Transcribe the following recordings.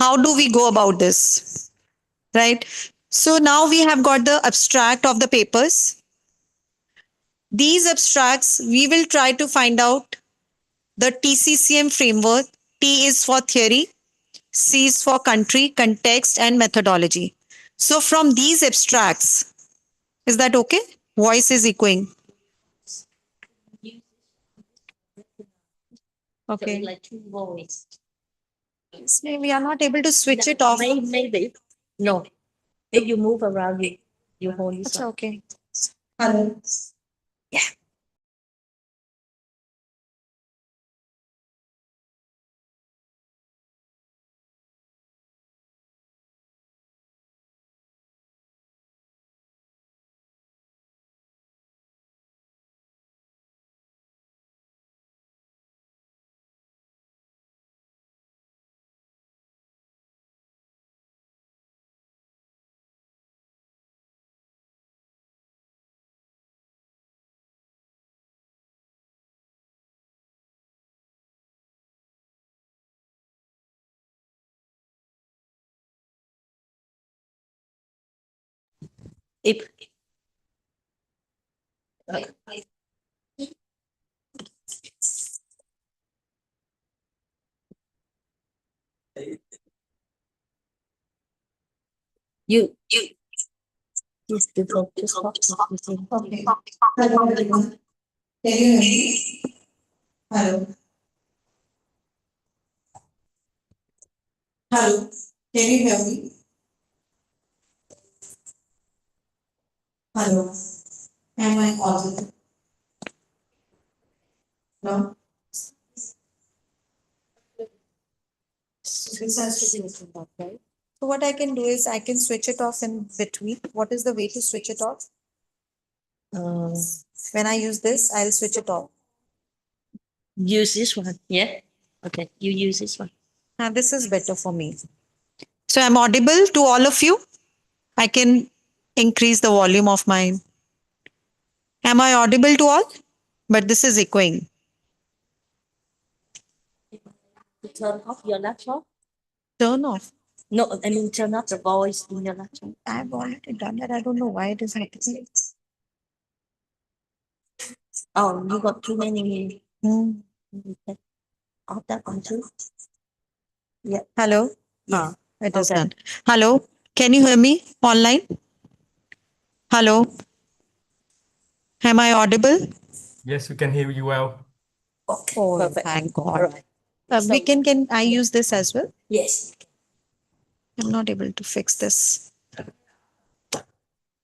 How do we go about this? Right? So now we have got the abstract of the papers. These abstracts, we will try to find out the TCCM framework. T is for theory, C is for country, context, and methodology. So from these abstracts, is that okay? Voice is echoing. Okay. Like two voice. We are not able to switch it off. Maybe. No. If you move around, you hold this It's one. okay. Hello. Yeah. If you just to focus on Okay. Hello, everyone. Can you hear me? Hello. Hello. Can you hear me? Hello. Am I audible? No. This has to be opened up, right? So what I can do is I can switch it off in between. What is the way to switch it off? uh, When I use this, I'll switch it off. use this one. Yeah. Okay. You use this one. Now this is better for me. So I'm audible to all of you. I can increase the volume of mine. Am I audible to all? But this is echoing. To turn off your laptop. Turn off. No, I mean turn off the voice in your laptop. I've already done that. I don't know why it is happening. Oh, you got too many. Hmm. Okay. Off that one too. Yeah. Hello. Yeah. It is Okay. done. Hello. Can you hear me online? Hello. Am I audible? Yes, we can hear you well. Okay. Oh, Perfect. thank God. All right. We can I use this as well? Yes. I'm not able to fix this.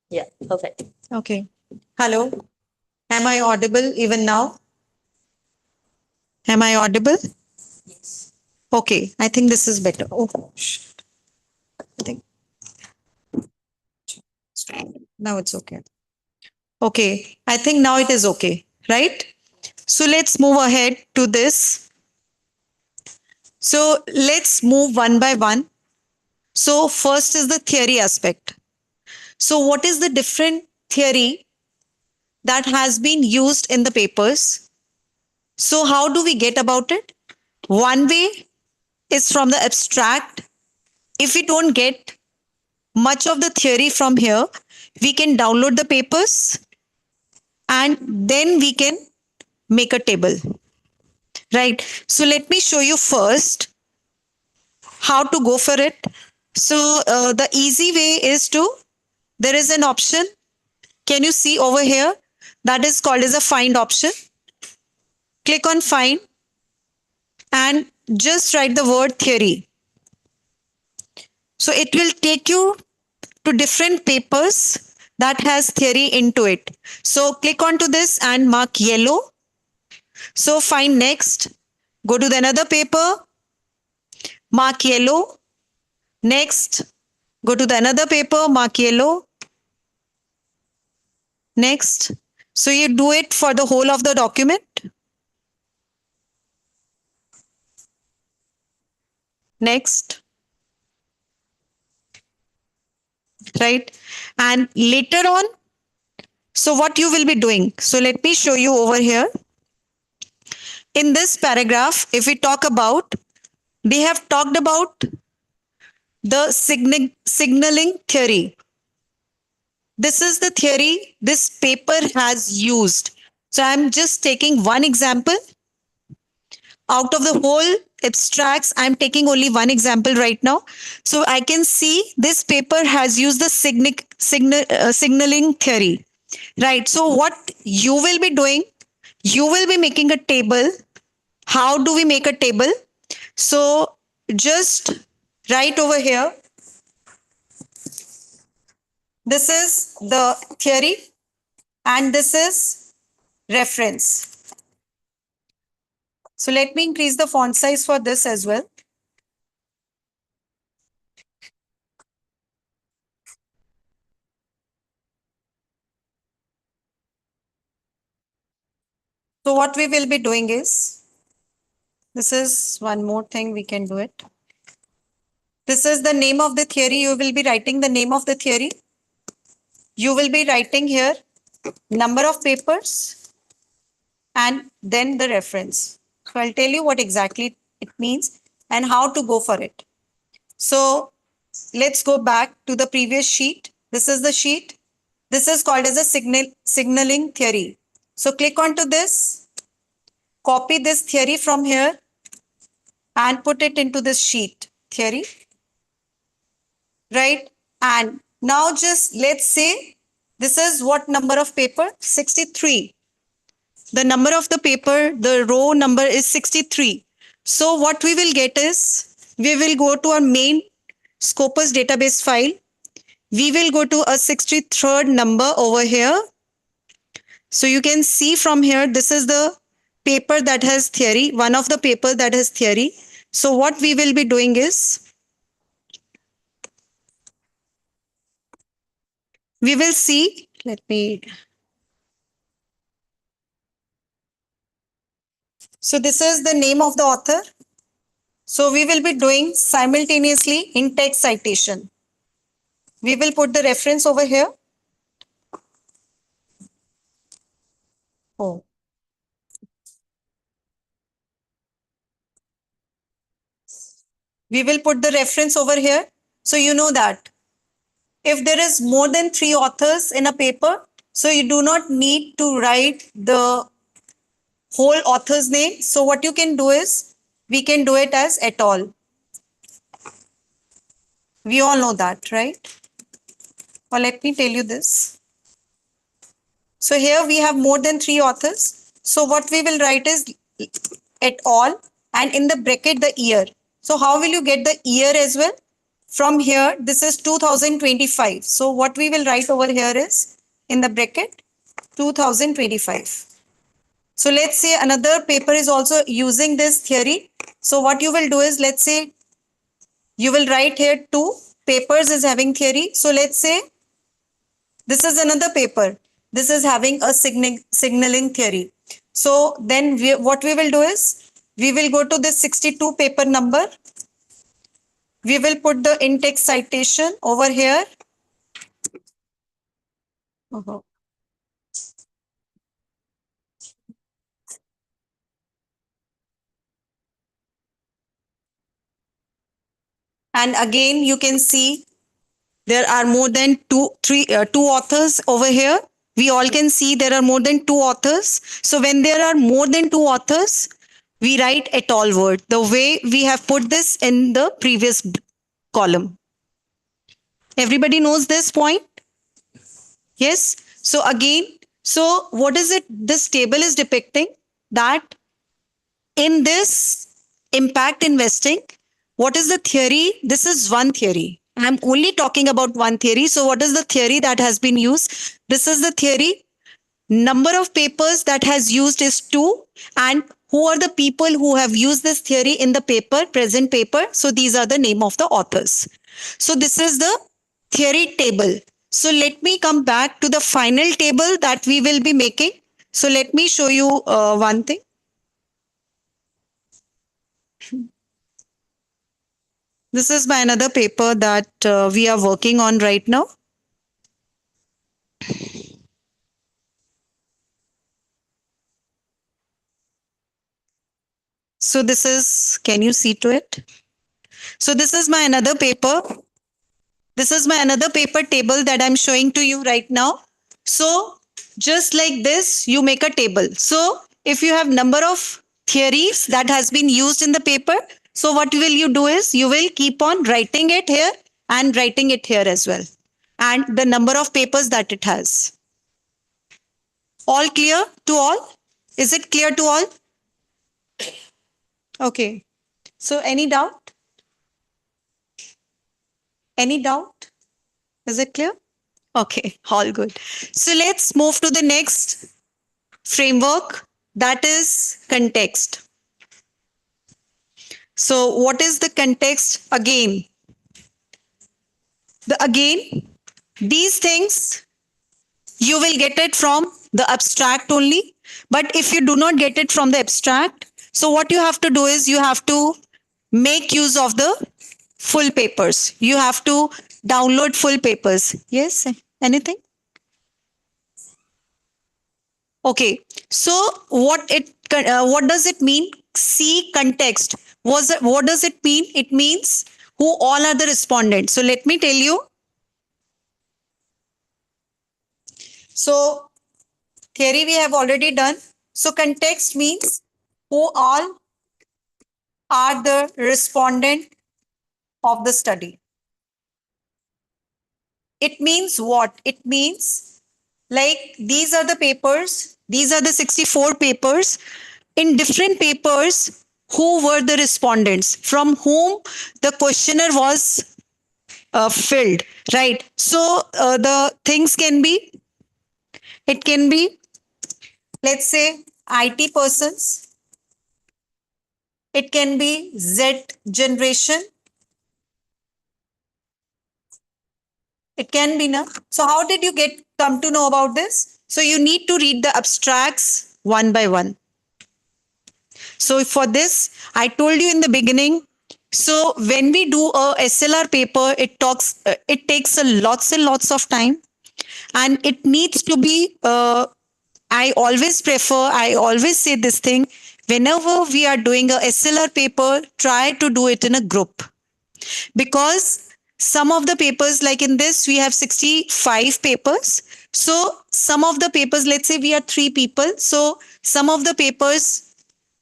Yeah. Perfect. Okay. Hello. Am I audible even now? Am I audible? Yes. Okay. I think this is better. Oh, shit. I think now it's okay. Okay. I think now it is okay, right? So let's move ahead to this. So let's move one by one. So first is the theory aspect. So what is the different theory that has been used in the papers? So how do we get about it? One way is from the abstract. If we don't get much of the theory from here, we can download the papers and then we can make a table. Right. So let me show you first how to go for it. So the easy way is to, there is an option. Can you see over here? That is called as a find option. Click on find and just write the word theory. So it will take you to different papers that has theory into it. So click onto this and mark yellow. So find next. Go to the another paper, mark yellow. Next, go to the another paper, mark yellow. Next. So you do it for the whole of the document. Next. Right. And later on, so what you will be doing. So let me show you over here. In this paragraph, if we talk about, they have talked about the signaling theory. This is the theory this paper has used. So I'm just taking one example out of the whole abstracts. I'm taking only one example right now. So I can see this paper has used the signaling theory. Right. So what you will be doing, you will be making a table. How do we make a table? So just right over here, this is the theory and this is reference. So let me increase the font size for this as well. So what we will be doing is, this is one more thing we can do it. This is the name of the theory. You will be writing the name of the theory. You will be writing here number of papers and then the reference. So I'll tell you what exactly it means and how to go for it. So let's go back to the previous sheet. This is the sheet. This is called as a signaling theory. So click onto this, copy this theory from here and put it into this sheet theory, right? And now just let's say this is what number of paper? 63. The number of the paper, the row number is 63. So what we will get is, we will go to our main Scopus database file. We will go to a 63rd number over here. So you can see from here, this is the paper that has theory, one of the paper that has theory. So what we will be doing is, we will see, let me, so this is the name of the author. So we will be doing simultaneously in text citation. We will put the reference over here. Oh, we will put the reference over here. So you know that if there is more than 3 authors in a paper, so you do not need to write the whole author's name. So what you can do is, we can do it as et al. We all know that, right? Or let me tell you this. So here we have more than 3 authors. So what we will write is et al. And in the bracket the year. So how will you get the year as well? From here, this is 2025. So what we will write over here is in the bracket 2025. So let's say another paper is also using this theory. So what you will do is, let's say you will write here 2 papers is having theory. So let's say this is another paper. This is having a signaling theory. So then what we will do is, we will go to this 62 paper number. We will put the in-text citation over here. Uh-huh. And again, you can see there are more than 2 authors over here. We all can see there are more than 2 authors. So when there are more than 2 authors, we write et al. Word, the way we have put this in the previous column. Everybody knows this point? Yes. So again, so what is it this table is depicting? That in this impact investing, what is the theory? This is one theory. I'm only talking about one theory. So what is the theory that has been used? This is the theory. Number of papers that has used is 2, and who are the people who have used this theory in the paper, present paper? So these are the name of the authors. So this is the theory table. So let me come back to the final table that we will be making. So let me show you one thing. This is my another paper that we are working on right now. So this is, can you see to it? So this is my another paper. This is my another paper table that I'm showing to you right now. So just like this, you make a table. So if you have number of theories that has been used in the paper, so what will you do is you will keep on writing it here and writing it here as well. And the number of papers that it has. All clear to all? Is it clear to all? Okay. So any doubt? Any doubt? Is it clear? Okay, all good. So let's move to the next framework, that is context. So what is the context again? Again, these things you will get it from the abstract only. But if you do not get it from the abstract, so what you have to do is you have to make use of the full papers. You have to download full papers. Yes, anything? Okay. So what does it mean? See context. What does it mean? It means who all are the respondents. So let me tell you. So theory we have already done. So context means who all are the respondent of the study. It means what? It means like these are the papers, these are the 64 papers. In different papers, who were the respondents from whom the questionnaire was filled, right? So the things can be, it can be, let's say, IT persons, it can be Z generation, it can be now. So how did you get come to know about this? So you need to read the abstracts one by one. So for this, I told you in the beginning. So when we do a SLR paper, it takes a lots and lots of time, and it needs to be. I always say this thing. Whenever we are doing a SLR paper, try to do it in a group, because some of the papers, like in this, we have 65 papers. So some of the papers, let's say we are three people. So some of the papers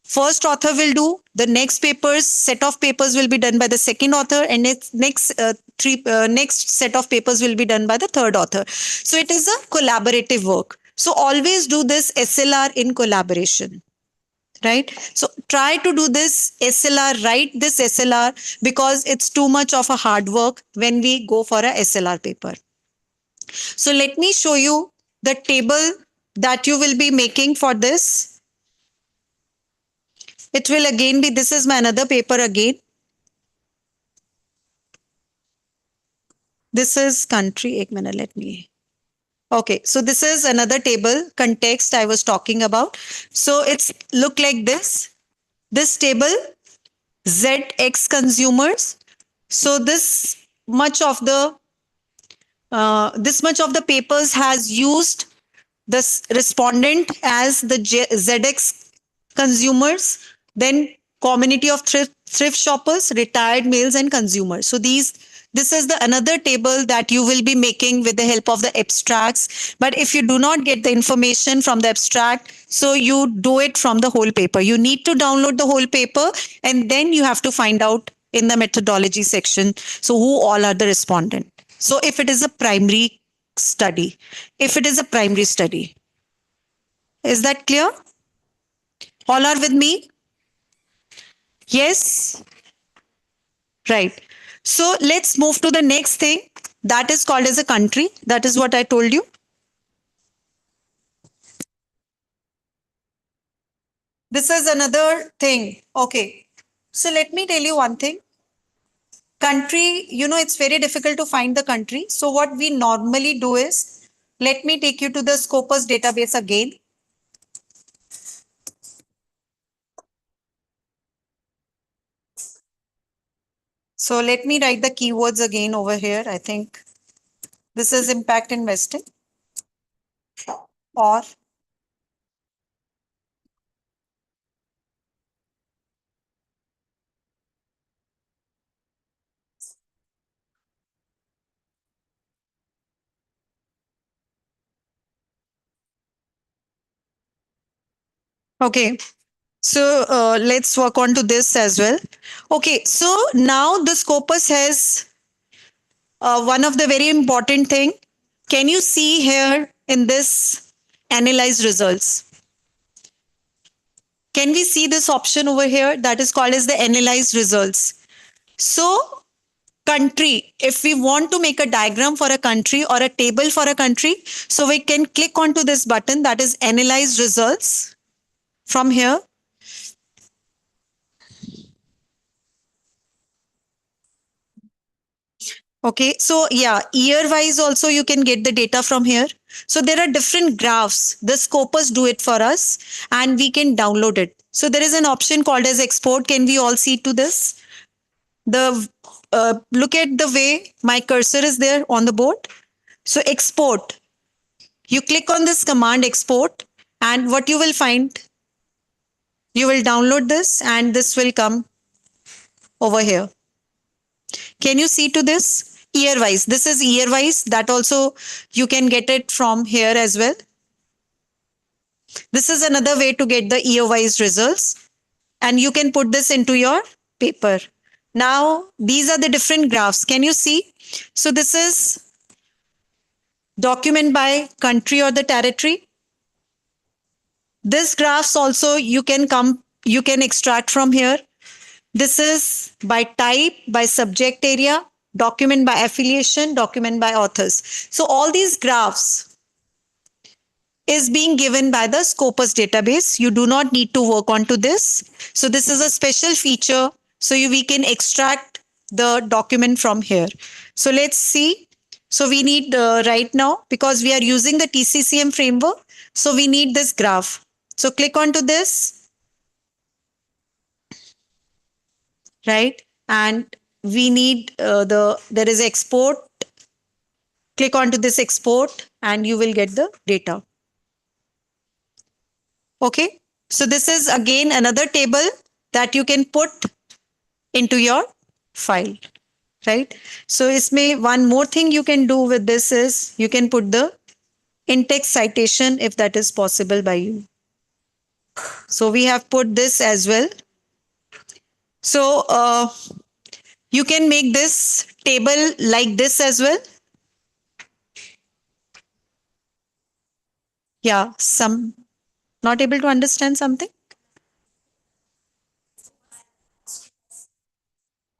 first author will do, the next papers set of papers will be done by the second author, and next set of papers will be done by the third author. So it is a collaborative work. So always do this SLR in collaboration, right? So try to do this SLR, write this SLR, because it's too much of a hard work when we go for a SLR paper. So let me show you the table that you will be making for this. It will again be, this is my another paper again. This is country. Ek minute, let me. Okay, so this is another table, context I was talking about. So it's look like this. This table, ZX consumers. So this much of the papers has used this respondent as the ZX consumers, then community of thrift shoppers, retired males, and consumers. So this is the another table that you will be making with the help of the abstracts. But if you do not get the information from the abstract, so you do it from the whole paper. You need to download the whole paper, and then you have to find out in the methodology section. So who all are the respondent? So if it is a primary study, if it is a primary study, is that clear? All are with me? Yes? Right. So let's move to the next thing, that is called as a country. That is what I told you. This is another thing. Okay. So let me tell you one thing. Country, it's very difficult to find the country. So what we normally do is, let me take you to the Scopus database again. So let me write the keywords again over here. I think this is impact investing, or Okay. So let's work on to this as well. Okay. So now the Scopus has one of the very important thing. Can you see here in this analyze results? Can we see this option over here that is called as the analyze results? So country, if we want to make a diagram for a country or a table for a country, so we can click onto this button that is analyze results from here. Okay, so yeah, year wise also you can get the data from here. So there are different graphs. The Scopus do it for us and we can download it. So there is an option called as export. Can we all see to this? The look at the way my cursor is there on the board. So export. You click on this command export and what you will find, you will download this and this will come over here. Can you see to this? Year wise. This is year wise. That also you can get it from here as well. This is another way to get the year wise results. And you can put this into your paper. Now, these are the different graphs. Can you see? So this is document by country or the territory. This graphs also you can extract from here. This is by type, by subject area, document by affiliation, document by authors. So all these graphs is being given by the Scopus database. You do not need to work onto this. So this is a special feature. So we can extract the document from here. So let's see. So we need right now, because we are using the TCCM framework, so we need this graph. So click onto this, right? And we need there is export. Click onto this export and you will get the data. Okay. So this is again another table that you can put into your file, right? So isme one more thing you can do with this is you can put the in-text citation if that is possible by you. So we have put this as well. So you can make this table like this as well. Yeah, some not able to understand something.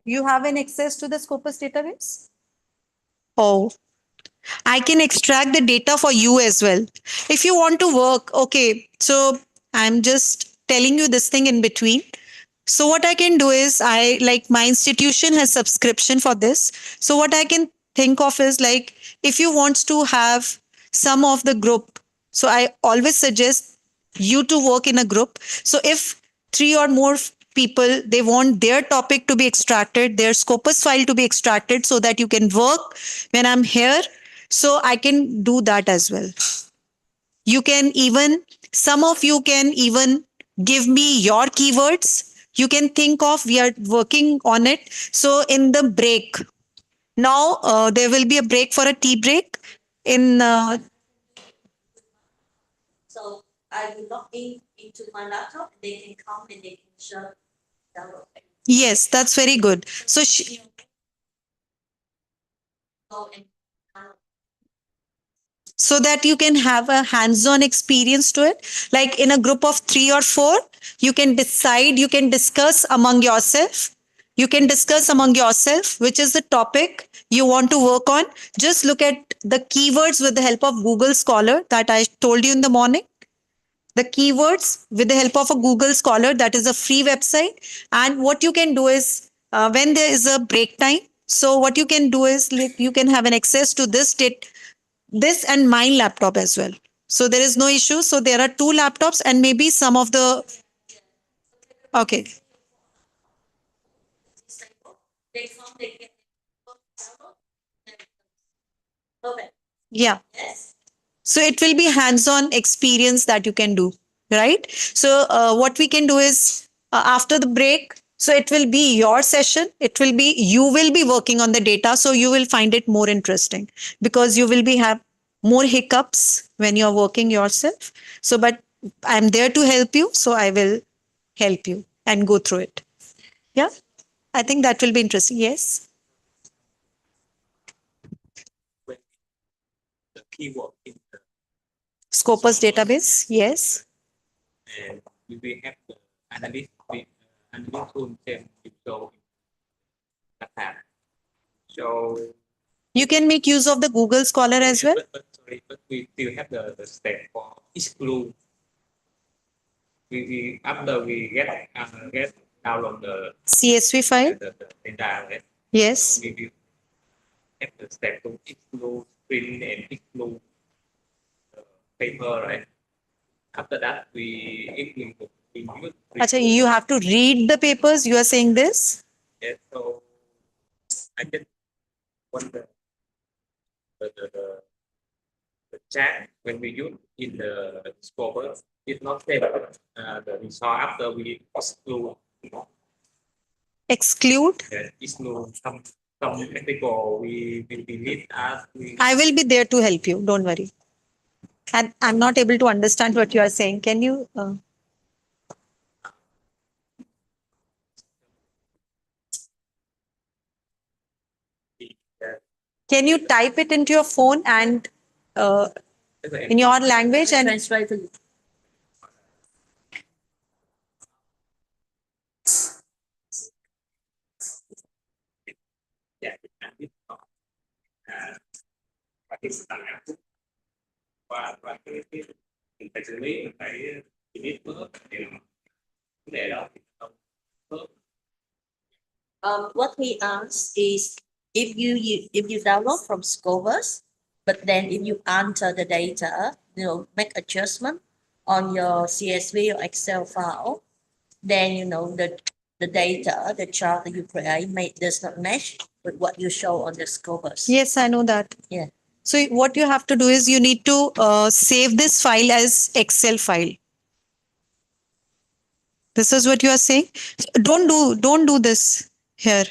You have an access to the Scopus database? Oh, I can extract the data for you as well. If you want to work, okay. So I'm just telling you this thing in between. So what I can do is I like my institution has subscription for this. So what I can think of is like if you want to have some of the group. So I always suggest you to work in a group. So if three or more people they want their topic to be extracted, their Scopus file to be extracted so that you can work when I'm here. So I can do that as well. You can even, some of you can even give me your keywords. You can think of, we are working on it. So in the break, now there will be a break for a tea break. In So I will log in into my laptop. They can come and they can share download. yes, that's very good. So Go and download. so that you can have a hands-on experience to it, like in a group of 3 or 4, you can decide, you can discuss among yourself, which is the topic you want to work on. Just look at the keywords with the help of Google Scholar that I told you in the morning. The keywords with the help of a Google Scholar, that is a free website. And what you can do is when there is a break time, so what you can do is like, you can have an access to this and my laptop as well. So there is no issue. So there are 2 laptops and maybe some of the, okay. They come, they can download. Okay. Yeah. Yes. So it will be hands-on experience that you can do, right? So what we can do is after the break, so it will be your session. It will be, you will be working on the data. So you will find it more interesting because you will be have more hiccups when you're working yourself. So, but I'm there to help you, so I will help you and go through it. Yeah, I think that will be interesting. Yes. the keyword in the Scopus database. Yes. and we will have the analyst with analyst tool can show that have. So You can make use of the Google Scholar as well. but sorry, but we still have the step for exclude. We after we get download CSV file. the data, right? Yes. So we will have the step to exclude print and exclude the paper, right? After that, we implement we use Acha, you have to read the papers. You are saying this? yes, so I just want the, the, the, the chat when we use in the scope is not same. The result after we exclude Exclude. exclude some technical we will delete as we I will be there to help you. Don't worry. And I'm not able to understand what you are saying. Can you? uh, Can you type it into your phone and in your language and Translate it. yeah, và cái sự tàn ác và cái mình phải xử lý mình phải biết bớt thì vấn đề đó thì không bớt. What he asks is if you download from Scopus, but then if you enter the data, make adjustment on your CSV or Excel file, then the data, the chart that you create does not match with what you show on the Scopus. yes, I know that. Yeah. So what you have to do is you need to save this file as Excel file. This is what you are saying. Don't do this here.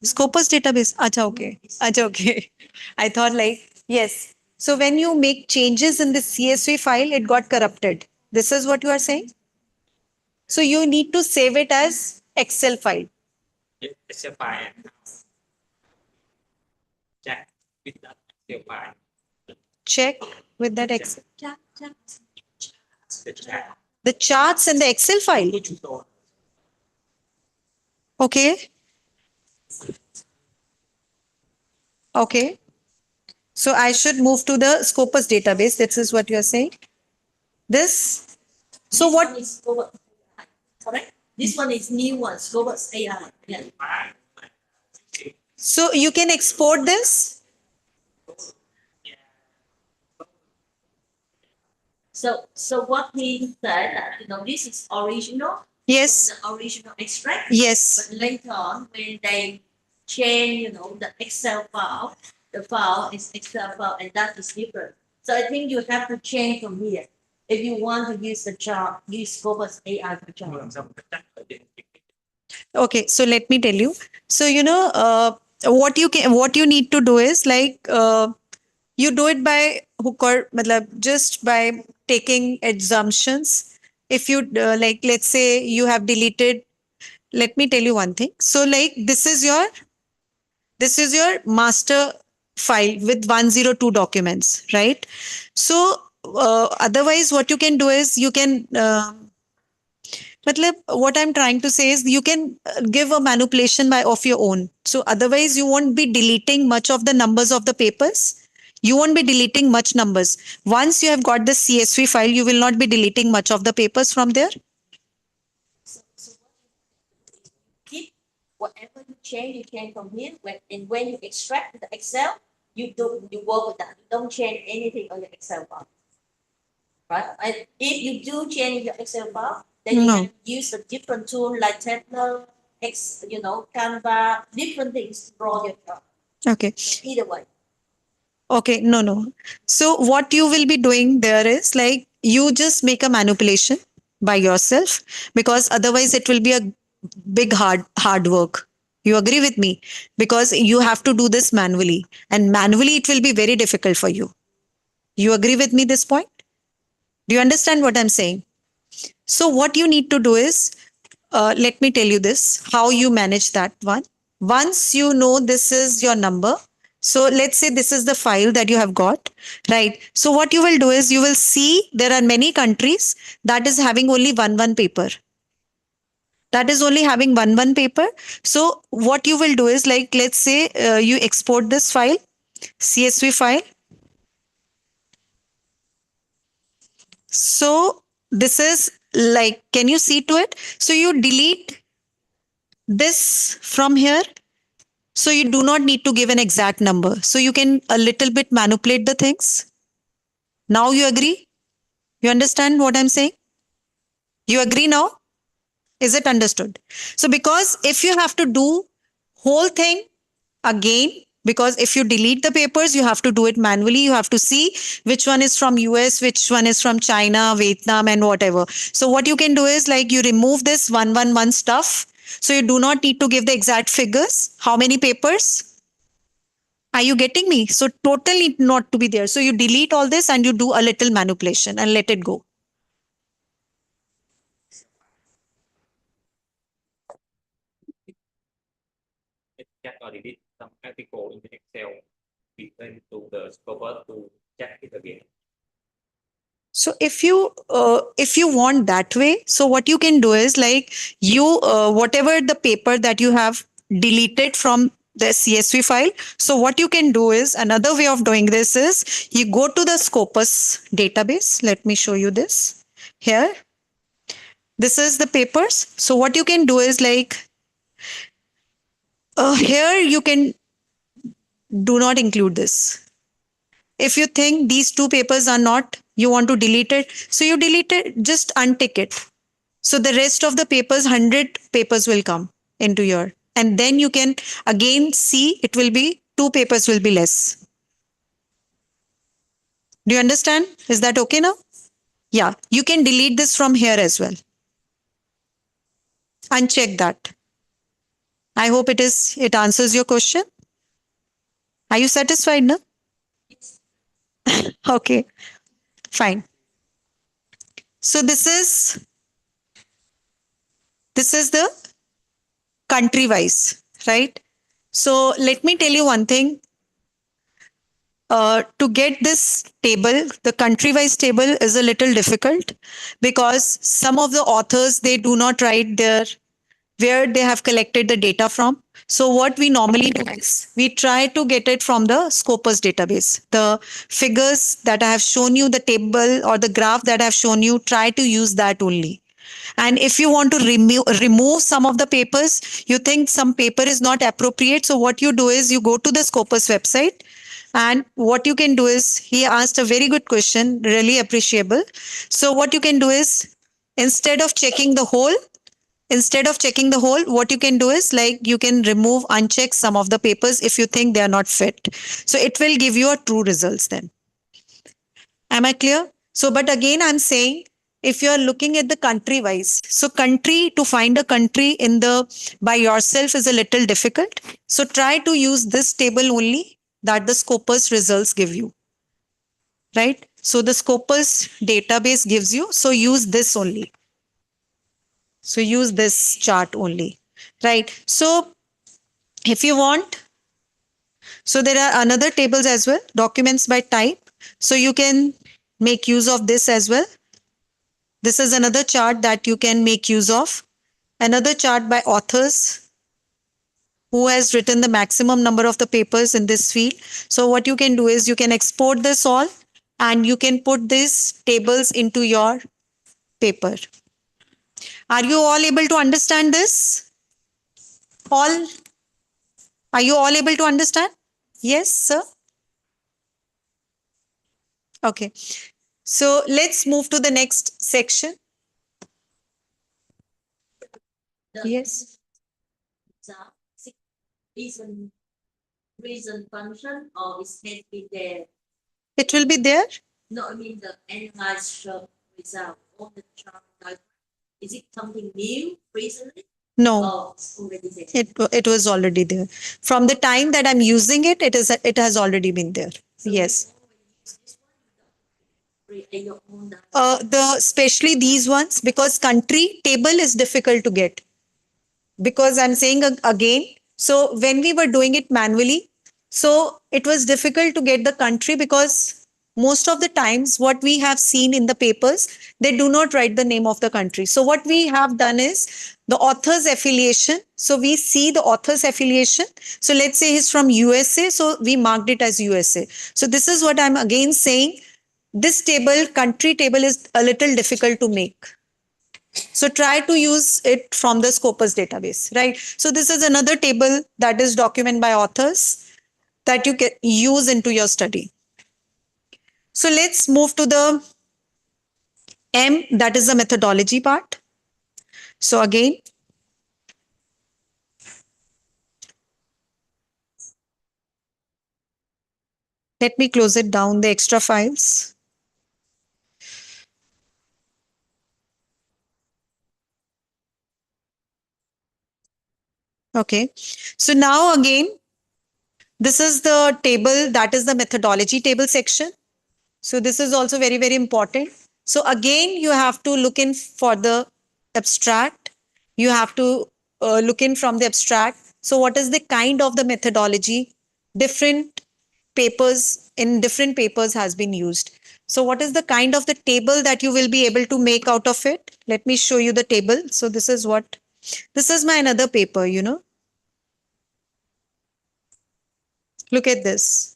Scopus database. Acha, okay. Acha, okay. I thought like yes. So when you make changes in the CSV file, it got corrupted. This is what you are saying. So you need to save it as Excel file. Excel file and chat with that Excel file. Check with that Excel. The chat The charts in the Excel file. của chúng tôi. Okay. Okay. So I should move to the Scopus database. This is what you are saying. This. So This what? one is Scopus AI, correct? This one is new one, Scopus AI. Yeah. So you can export this. So what he said that this is original. Yes. The original extract. Yes. But later on, when they change, the Excel file, the file is Excel file, and that is different. So I think you have to change from here. If you want to use the chart, use Scopus AI for chart. Làm sao mà chắc ở trên Okay. So let me tell you. So what you need to do is like you do it by hook or matlab, just by taking assumptions. If you like, let's say you have deleted. Let me tell you one thing. So like this is your master file with 102 documents, right? So otherwise what you can do is you can matlab, what I'm trying to say is you can give a manipulation by of your own. So otherwise you won't be deleting much of the numbers of the papers. You won't be deleting much numbers. Once you have got the CSV file, you will not be deleting much of the papers from there. So keep whatever you change from here. When you extract the Excel, you work with that. You don't change anything on the Excel file. Right? And if you do change your Excel file, then you No. have to use a different tool like Tableau, Canva, different things to draw your chart. Okay. Either way. Okay, no. So what you will be doing there is like you just make a manipulation by yourself because otherwise it will be a big hard work. You agree with me? Because you have to do this manually and manually it will be very difficult for you. You agree with me this point? Do you understand what I'm saying? So what you need to do is, let me tell you this, how you manage that one. Once you know this is your number, so let's say this is the file that you have got, right? So what you will do is you will see there are many countries that is having only one paper. That is only having one paper. So what you will do is, like, let's say you export this file, CSV file. So this is like, can you see to it? So you delete this from here. So you do not need to give an exact number. So you can a little bit manipulate the things. Now you agree? You understand what I'm saying? You agree now? Is it understood? So because if you have to do whole thing again, because if you delete the papers, you have to do it manually. You have to see which one is from US, which one is from China, Vietnam, and whatever. So what you can do is, like, you remove this 111 stuff. So you do not need to give the exact figures. How many papers? Are you getting me? So total need not to be there. So you delete all this and you do a little manipulation and let it go. It can edit some article in the Excel, we send to the scoper to check it again. So if you want that way, so what you can do is, like, you whatever the paper that you have deleted from the CSV file. So what you can do is, another way of doing this is, you go to the Scopus database. Let me show you this here. This is the papers. So what you can do is, like, here you can do not include this. If you think these two papers are not, you want to delete it, so you delete it, just untick it. So the rest of the papers, 100 papers will come into your, and then you can again see it will be two papers will be less. Do you understand? Is that okay now? Yeah, you can delete this from here as well. Uncheck that. I hope it answers your question. Are you satisfied now? Okay, fine. So this is the country wise, right? So let me tell you one thing. To get this table, the country wise table is a little difficult, because some of the authors, they do not write their where they have collected the data from. So what we normally do is, we try to get it from the Scopus database. The figures that I have shown you, the table or the graph that I have shown you, try to use that only. And if you want to remove some of the papers, you think some paper is not appropriate. So what you do is, you go to the Scopus website, and what you can do is, he asked a very good question, really appreciable. So what you can do is, instead of checking the whole, what you can do is, like, you can remove, uncheck some of the papers if you think they are not fit. So it will give you a true results then. Am I clear? So, but again, I'm saying, if you are looking at the country wise, so country, to find a country in the by yourself is a little difficult. So try to use this table only that the Scopus results give you, right? So the Scopus database gives you, so use this only. So use this chart only, right? So if you want, so there are another tables as well, documents by type. So you can make use of this as well. This is another chart that you can make use of. Another chart by authors, who has written the maximum number of the papers in this field. So what you can do is, you can export this all and you can put these tables into your paper. Are you all able to understand this? All? Are you all able to understand? Yes, sir? Okay. So let's move to the next section. The Yes. reason reason function, or is it be there? It will be there. No, I mean the analyzed result on the chart. Like, is it something new recently? No, Oh, it's already there. it was already there. From the time that I'm using it, it has already been there. So Yes. before we use this one, Create your own data. Especially these ones, because country table is difficult to get. Because I'm saying again, so when we were doing it manually, so it was difficult to get the country, because most of the times what we have seen in the papers, they do not write the name of the country. So what we have done is the author's affiliation. So we see the author's affiliation. So let's say he's from USA, so we marked it as USA. So this is what I'm again saying. This table, country table, is a little difficult to make. So try to use it from the Scopus database, right? So this is another table that is document by authors that you can use into your study. So let's move to the M, that is the methodology part. So again, let me close it down, the extra files. Okay. So now again, this is the table, that is the methodology table section. So this is also very, very important. So again, you have to look in for the abstract. You have to look in from the abstract. So what is the kind of the methodology? Different papers, in different papers has been used. So what is the kind of the table that you will be able to make out of it? Let me show you the table. So this is what, this is my another paper, Look at this.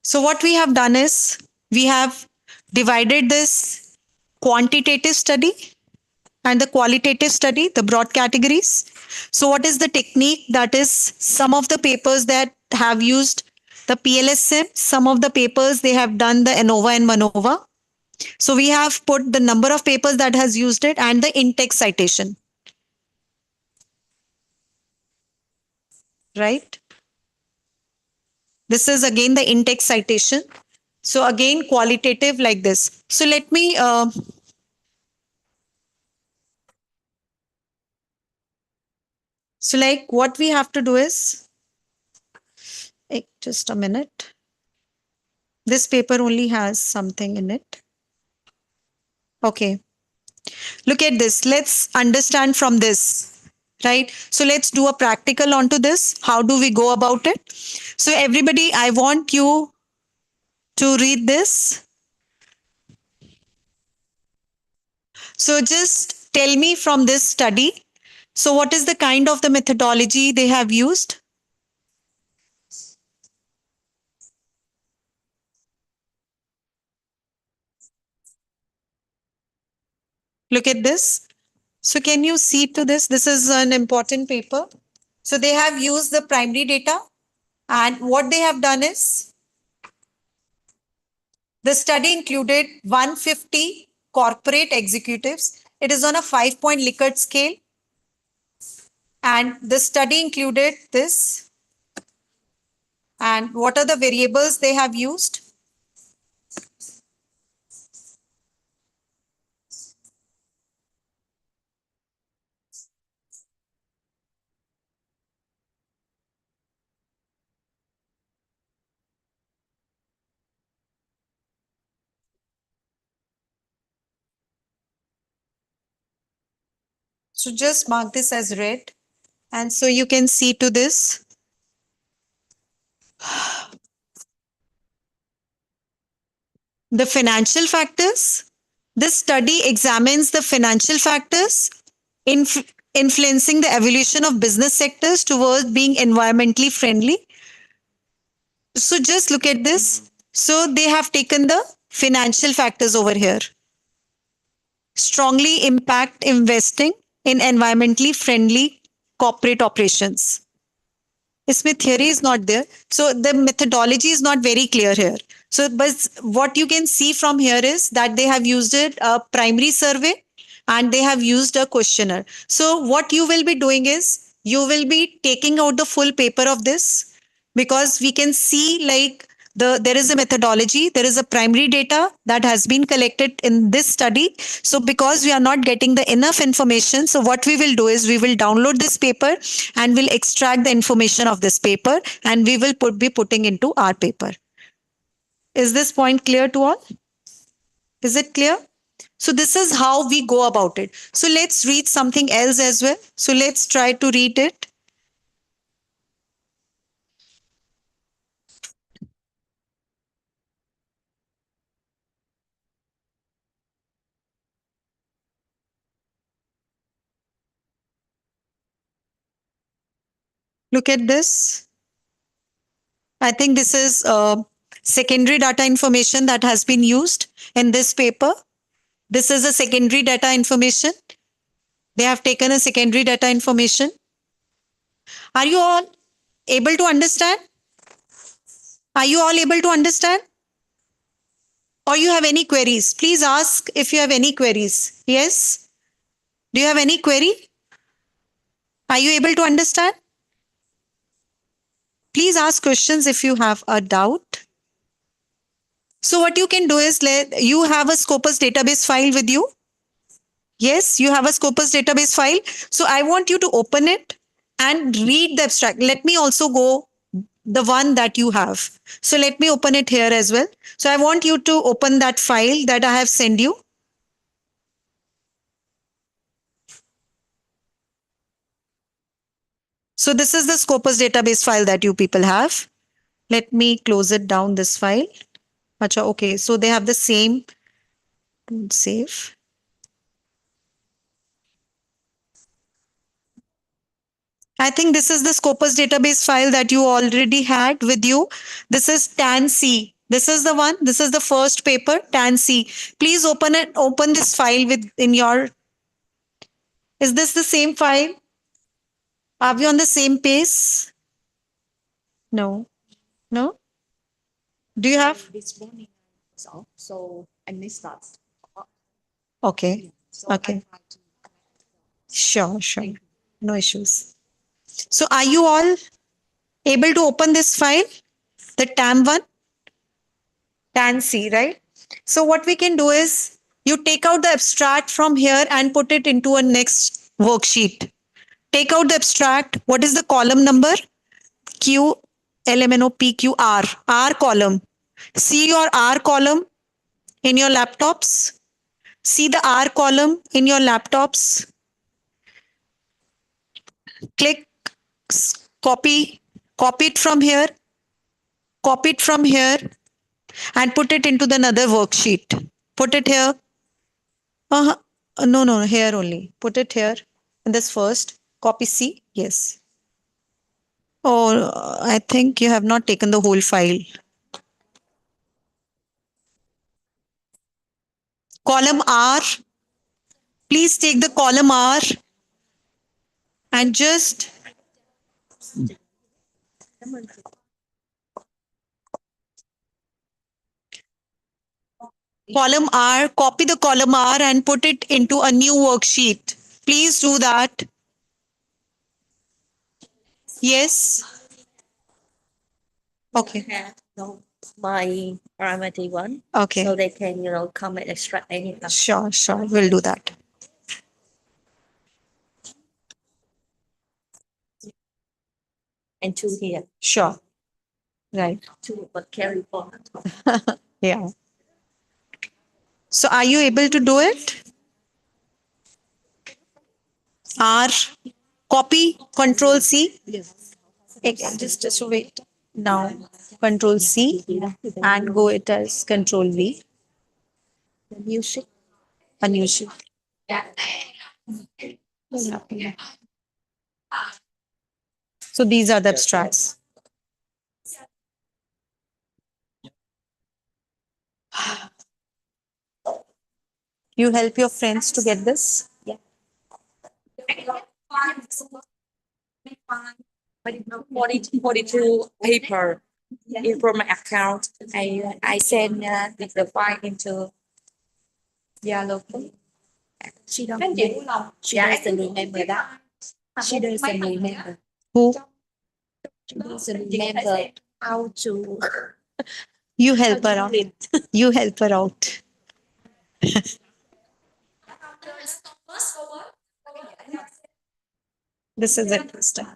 So what we have done is we have divided this quantitative study and the qualitative study, the broad categories. So what is the technique? That is, some of the papers that have used the PLSM, some of the papers they have done the ANOVA and MANOVA. So we have put the number of papers that has used it and the in-text citation, right? This is again the in-text citation. So again, qualitative like this. So let me so like what we have to do is, just a minute. This paper only has something in it. Okay. Look at this. Let's understand from this, right? So let's do a practical onto this. How do we go about it? So everybody, I want you to read this. So just tell me from this study. So what is the kind of the methodology they have used? Look at this. So can you see to this? This is an important paper. So they have used the primary data, and what they have done is the study included 150 corporate executives. It is on a 5-point Likert scale. And the study included this. And what are the variables they have used? So just mark this as red. And so you can see to this. The financial factors. This study examines the financial factors influencing the evolution of business sectors towards being environmentally friendly. So just look at this. So they have taken the financial factors over here. Strongly impact investing in environmentally friendly corporate operations. इसमें theory is not there. So the methodology is not very clear here. So but what you can see from here is that they have used a primary survey and they have used a questionnaire. So what you will be doing is you will be taking out the full paper of this, because we can see like there is a methodology, there is a primary data that has been collected in this study. So because we are not getting the enough information, so what we will do is we will download this paper and we'll extract the information of this paper and we will be putting into our paper. Is this point clear to all? Is it clear? So this is how we go about it. So let's read something else as well. So let's try to read it. Look at this. I think this is secondary data information that has been used in this paper. This is a secondary data information. They have taken a secondary data information. Are you all able to understand? Are you all able to understand? Or you have any queries? Please ask if you have any queries. Yes? Do you have any query? Are you able to understand? Please ask questions if you have a doubt. So what you can do is you have a Scopus database file with you. Yes, you have a Scopus database file. So I want you to open it and read the abstract. Let me also go the one that you have. So let me open it here as well. So I want you to open that file that I have sent you. So this is the Scopus database file that you people have. Let me close it down, this file. Acha, okay, so they have the same. Don't save. I think this is the Scopus database file that you already had with you. This is TAN C. This is the one. This is the first paper, TAN C. Please open it. Open this file with in your. Is this the same file? Are we on the same pace? No. No. Do you have? This morning was off, so I missed that. Okay. So Okay. I tried to. Sure. Sure. No issues. So are you all able to open this file? The TAM one? TAN C, right? So what we can do is you take out the abstract from here and put it into a next worksheet. Take out the abstract. What is the column number? Q, L, M, N, O, P, Q, R. R column. See your R column in your laptops. See the R column in your laptops. Click, copy it from here. Copy it from here and put it into the another worksheet. Put it here. Uh, no, no, here only. Put it here in this first. Copy C. Yes. Oh, I think you have not taken the whole file. Column R. Please take the column R and just column R, copy the column R and put it into a new worksheet. Please do that. Yes. Okay. Have my parameter one, Okay. so they can come and extract anything. Sure, sure. We'll do that. And two here, Sure. Right. two but carry forward. Yeah. So are you able to do it? R, copy, control C. Just wait. Now, control C and go it as control V. New sheet. A new sheet. So these are the abstracts. You help your friends to get this? Yeah. 42 paper in from my account. I send the file into Local. She don't. She doesn't remember that. She doesn't remember. Who? She doesn't remember how to. You help her out. You help her out. This is interesting.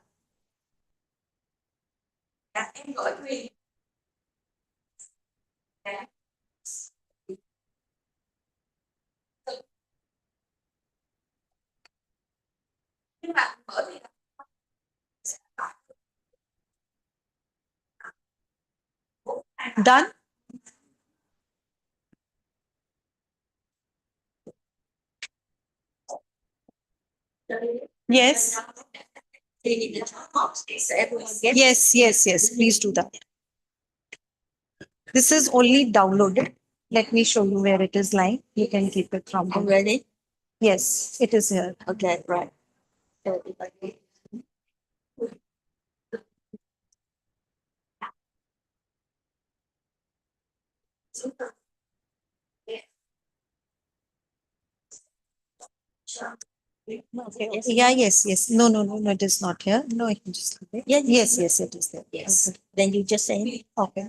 Done? Yes. Yes, yes, yes. Please do that. This is only downloaded. Let me show you where it is lying. You can keep it from home. Ready? Yes, it is here. Okay, right. So if I go- Okay. Yeah, yes, yes. No, no, no, no, it is not here. No, I can just leave it. Yeah, Yes, yes, it is there. Yes. Then you just say. Okay.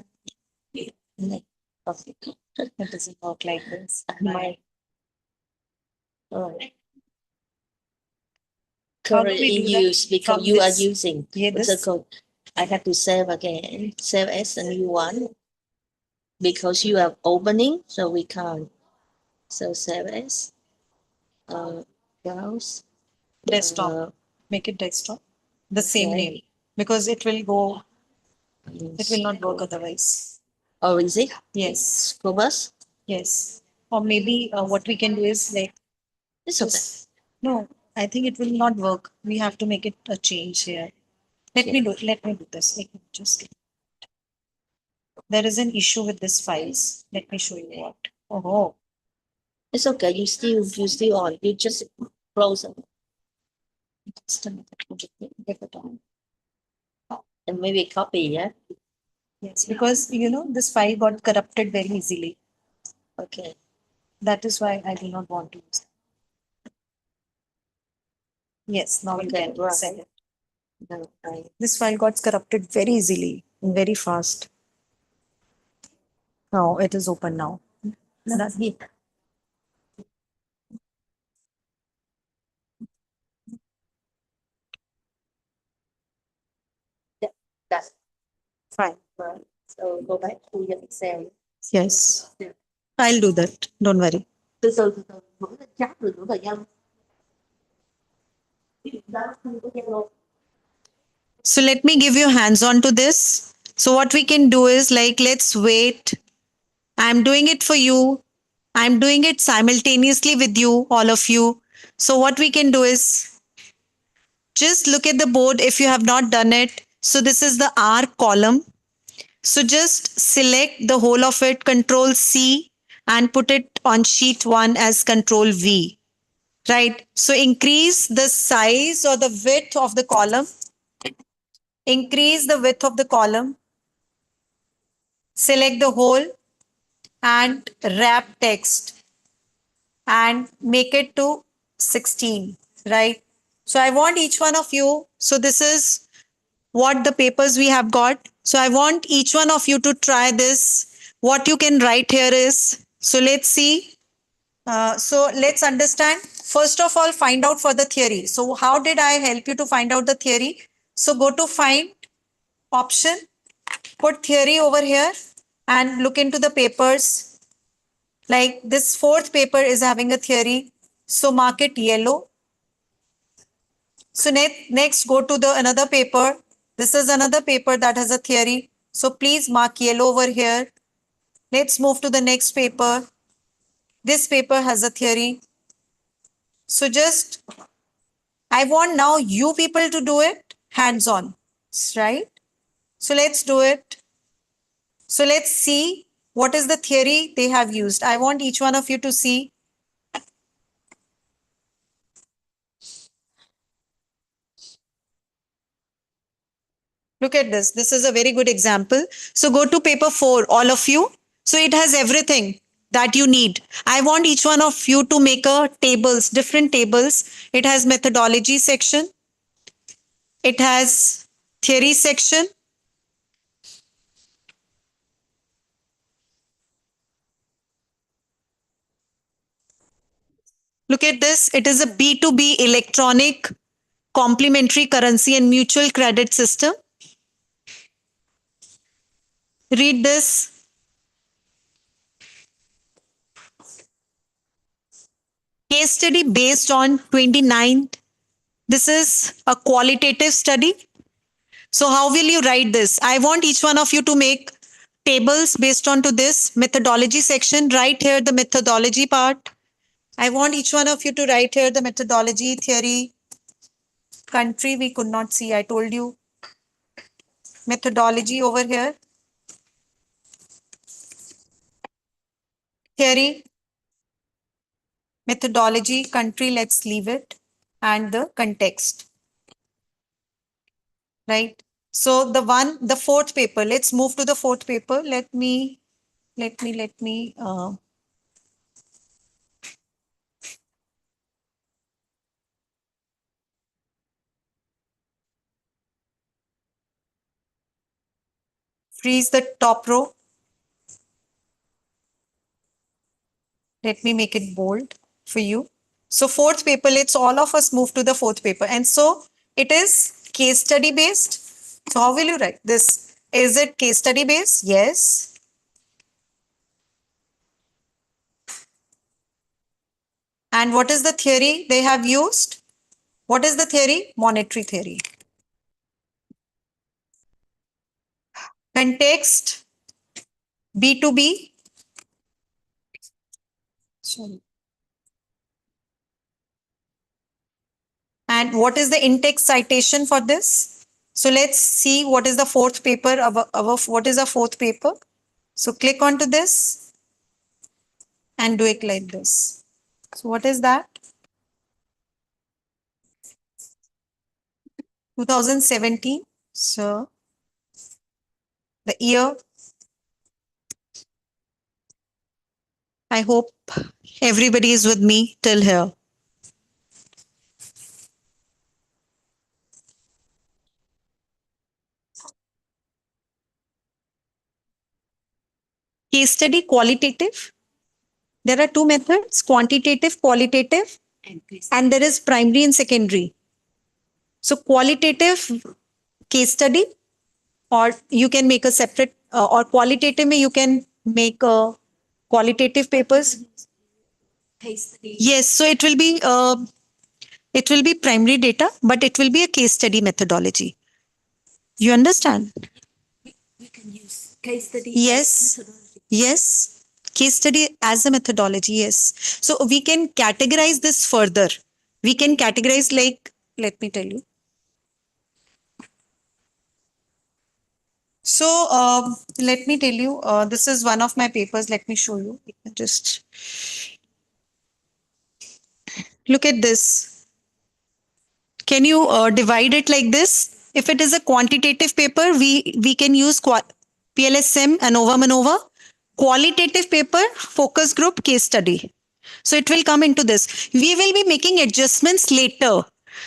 Okay. It doesn't work like this. My. Oh. How do Currently we in do that? use because From you are this? using. Yeah, What's the this. code? I have to save again. Save as a new one because you are opening, so we can't. So save as. Browse. Desktop. Uh, Make it desktop. The same Okay. name. Because it will go, it will not work otherwise. Or is it? Yes, Scobus? yes. Or maybe what we can do is like, It's okay. just, no, I think it will not work. We have to make it a change here. Let me do, let me do this. Let me just, there is an issue with this files. Let me show you what. Oh, It's okay. You still on. You just close it just a minute. Give it on. and maybe copy, yeah? Yes, because this file got corrupted very easily. Okay. That is why I do not want to use it. Yes, now you Okay, can right. send it. No, I, This file got corrupted very easily and very fast. Now it is open now. that's it. That's Fine. right. So go back to your Excel. Yes. I'll do that. Don't worry. Từ từ vẫn là chắc rồi nữa thời gian. Đó không có Zalo. So let me give you hands on to this. So what we can do is like, let's wait. I'm doing it for you. I'm doing it simultaneously with you, all of you. So what we can do is just look at the board if you have not done it. So this is the R column. So just select the whole of it, Control C, and put it on sheet 1 as Control V. Right? So increase the size or the width of the column. Increase the width of the column. Select the whole and wrap text and make it to 16. Right? So I want each one of you. So this is what the papers we have got. So I want each one of you to try this. What you can write here is, so let's see. So let's understand. First of all, find out for the theory. So how did I help you to find out the theory? So go to find option, put theory over here and look into the papers. Like this fourth paper is having a theory. So mark it yellow. So next go to the another paper. This is another paper that has a theory. So please mark yellow over here. Let's move to the next paper. This paper has a theory. So just, I want now you people to do it hands on, right? So let's do it. So let's see what is the theory they have used. I want each one of you to see. Look at this. This is a very good example. So go to paper 4, all of you. So it has everything that you need. I want each one of you to make a tables, different tables. It has methodology section. It has theory section. Look at this. It is a B2B electronic complementary currency and mutual credit system. Read this. Case study based on 29. This is a qualitative study. So how will you write this? I want each one of you to make tables based on to this methodology section. Right here, the methodology part. I want each one of you to write here the methodology, theory, country. We could not see. I told you. Methodology over here. Theory, methodology, country, let's leave it. And the context. Right. So the fourth paper, let's move to the fourth paper. Let me freeze the top row. Let me make it bold for you. So fourth paper, let's all of us move to the fourth paper. And so it is case study based. So how will you write this? Is it case study based? Yes. And what is the theory they have used? What is the theory? Monetary theory. Context, B2B. Sorry. And what is the in-text citation for this? So let's see what is the fourth paper what is the fourth paper. So click onto this and do it like this. So what is that? 2017. So the year. I hope everybody is with me till here. Case study qualitative. There are two methods, quantitative, qualitative, and there is primary and secondary. So qualitative case study, or you can make a separate, or qualitative, you can make a qualitative papers. Yes, so it will be primary data, but it will be a case study methodology. You understand? We can use case study. Yes. Yes. Case study as a methodology. Yes. So we can categorize this further. We can categorize like, let me tell you. So let me tell you, this is one of my papers. Let me show you. Just look at this. Can you divide it like this? If it is a quantitative paper, we can use PLSM, ANOVA, MANOVA. Qualitative paper, focus group, case study. So it will come into this. We will be making adjustments later.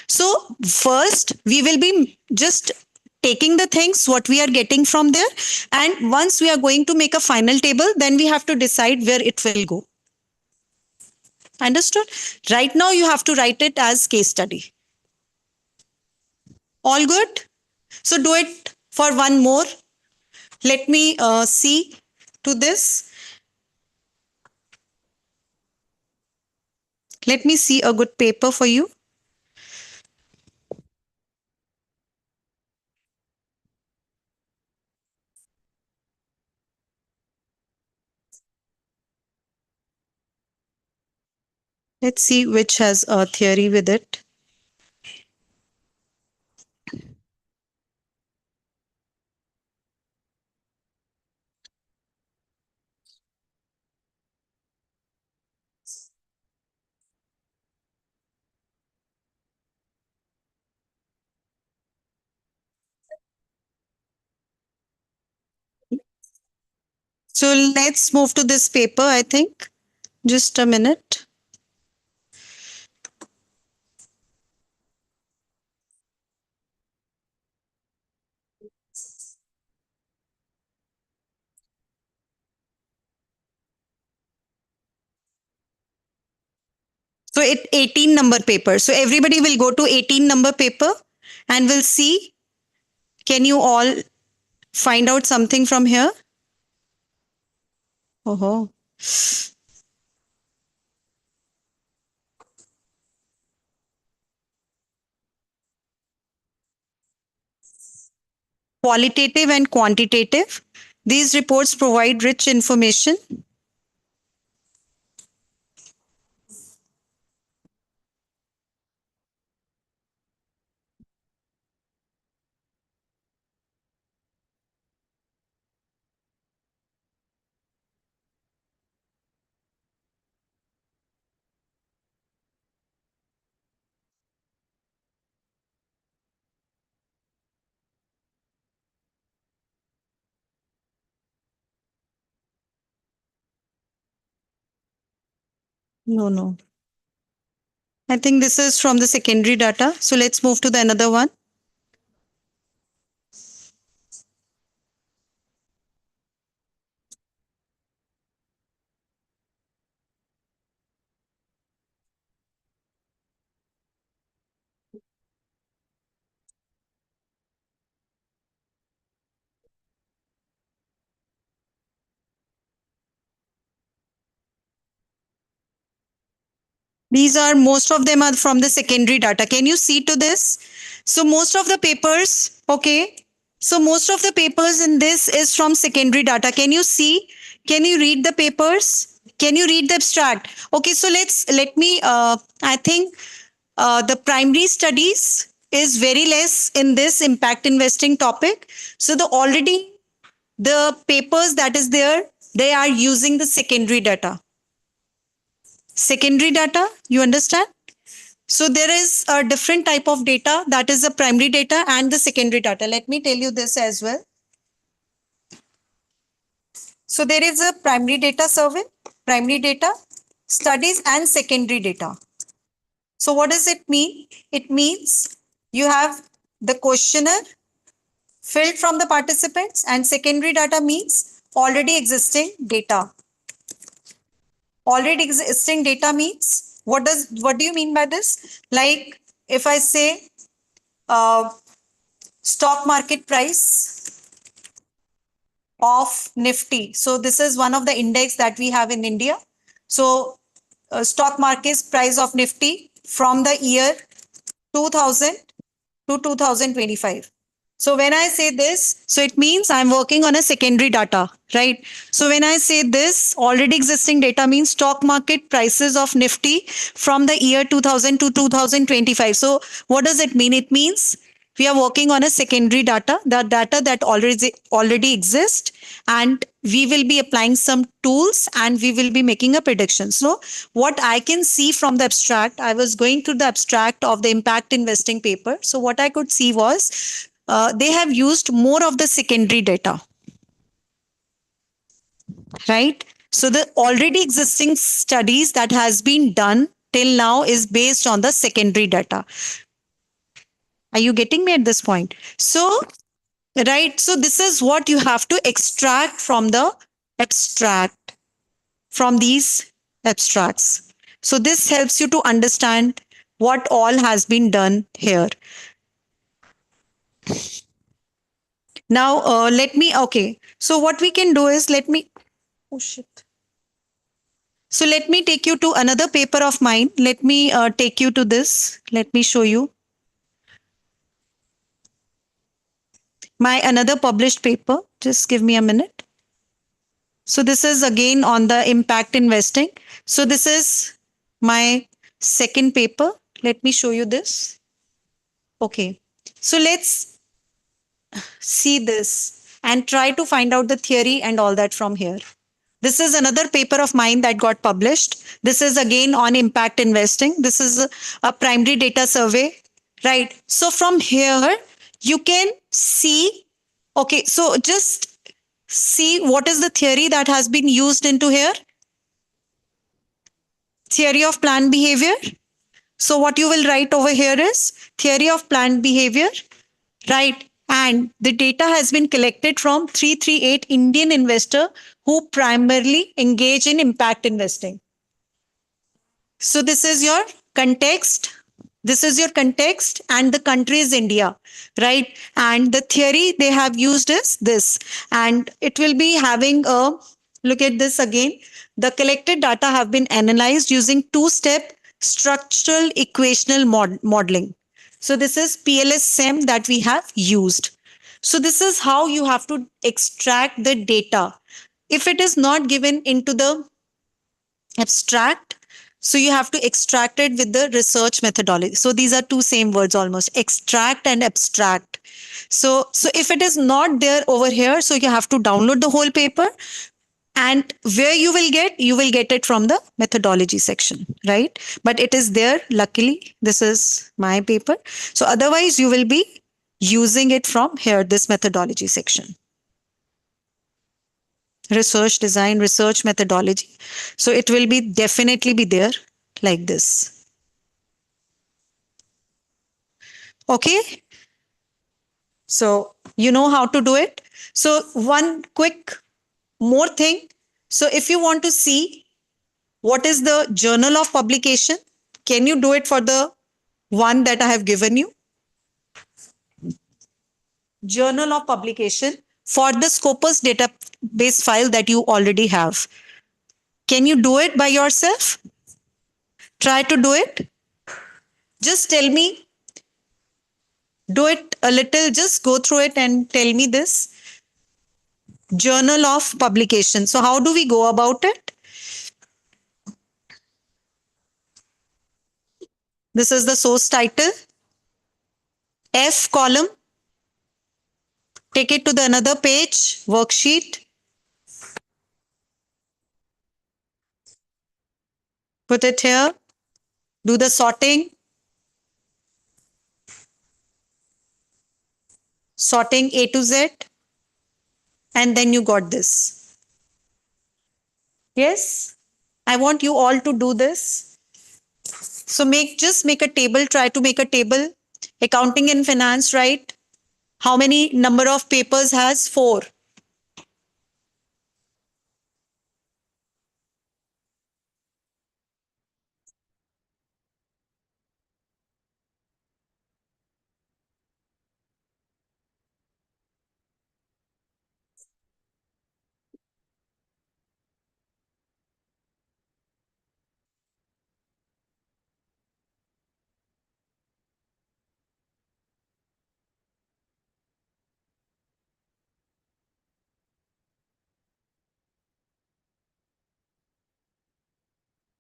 So first, we will be just taking the things what we are getting from there, and once we are going to make a final table, then we have to decide where it will go. Understood? Right now, you have to write it as case study. All good? So do it for one more. Let me see to this. Let me see a good paper for you. Let's see which has a theory with it. So let's move to this paper, I think. Just a minute. So it 18 number paper. So everybody will go to 18 number paper and we'll see. Can you all find out something from here? Oh. Qualitative and quantitative. These reports provide rich information. No. I think this is from the secondary data. So let's move to the another one. These are most of them are from the secondary data. Can you see to this? So most of the papers, okay. So most of the papers in this is from secondary data. Can you see? Can you read the papers? Can you read the abstract? Okay, so let me I think the primary studies is very less in this impact investing topic. So the papers that is there, they are using the secondary data. Secondary data, you understand? So there is a different type of data, that is the primary data and the secondary data. Let me tell you this as well. So there is a primary data survey, primary data studies and secondary data. So what does it mean? It means you have the questionnaire filled from the participants, and secondary data means already existing data. Already existing data means what do you mean by this? Like if I say uh, stock market price of Nifty. So this is one of the index that we have in India. So stock market price of Nifty from the year 2000 to 2025. So when I say this, so it means I'm working on a secondary data, right? So when I say this, already existing data means stock market prices of Nifty from the year 2000 to 2025. So what does it mean? It means we are working on a secondary data, the data that already exists, and we will be applying some tools and we will be making a prediction. So what I can see from the abstract, I was going through the abstract of the impact investing paper. So what I could see was they have used more of the secondary data, right? So the already existing studies that has been done till now is based on the secondary data. Are you getting me at this point? So, right. So this is what you have to extract from the abstract, from these abstracts. So this helps you to understand what all has been done here. Now, okay. So what we can do is oh shit. So let me take you to another paper of mine. Let me take you to this. Let me show you my another published paper. Just give me a minute. So this is again on the impact investing. So this is my second paper. Let me show you this. Okay. So let's see this and try to find out the theory and all that from here. This is another paper of mine that got published. This is again on impact investing. This is a primary data survey, right? So from here, you can see, okay, so just see what is the theory that has been used into here. Theory of planned behavior. So what you will write over here is theory of planned behavior, right? And the data has been collected from 338 Indian investor who primarily engage in impact investing. So this is your context. This is your context and the country is India, right? And the theory they have used is this. And it will be having a, look at this again. The collected data have been analyzed using two-step structural equational modeling. So this is PLS-SEM that we have used. So this is how you have to extract the data. If it is not given into the abstract, so you have to extract it with the research methodology. So these are two same words almost, extract and abstract. So if it is not there over here, so you have to download the whole paper, and where you will get it from the methodology section, right? But it is there, luckily this is my paper. So otherwise you will be using it from here, this methodology section, research design, research methodology. So it will be definitely be there like this. Okay, so you know how to do it. So one quick more thing, so if you want to see what is the journal of publication, can you do it for the one that I have given you? Journal of publication for the Scopus database file that you already have. Can you do it by yourself? Try to do it. Just tell me, do it a little, just go through it and tell me this. Journal of publication. So how do we go about it? This is the source title. F column. Take it to the another page, worksheet. Put it here. Do the sorting. Sorting A to Z. And then you got this. Yes? I want you all to do this. So just make a table, try to make a table. Accounting and finance, right? How many number of papers has? 4.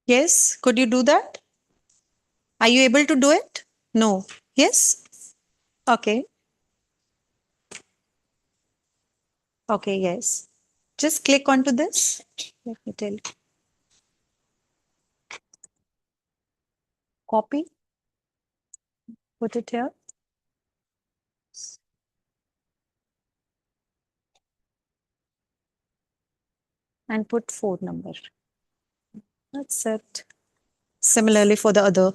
Yes? Could you do that? Are you able to do it? No. Yes? Okay. Okay, yes. Just click onto this. Let me tell you. Copy. Put it here. And put 4 number. That's it. Similarly for the other.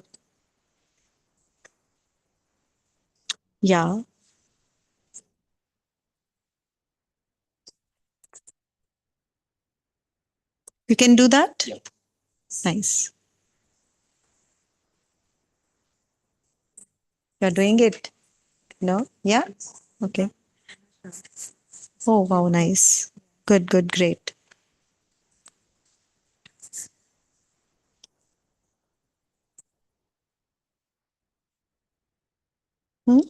Yeah. You can do that? Yep. Nice. You're doing it? No? Yeah? Okay. Oh, wow, nice. Good, good, great. Hmm?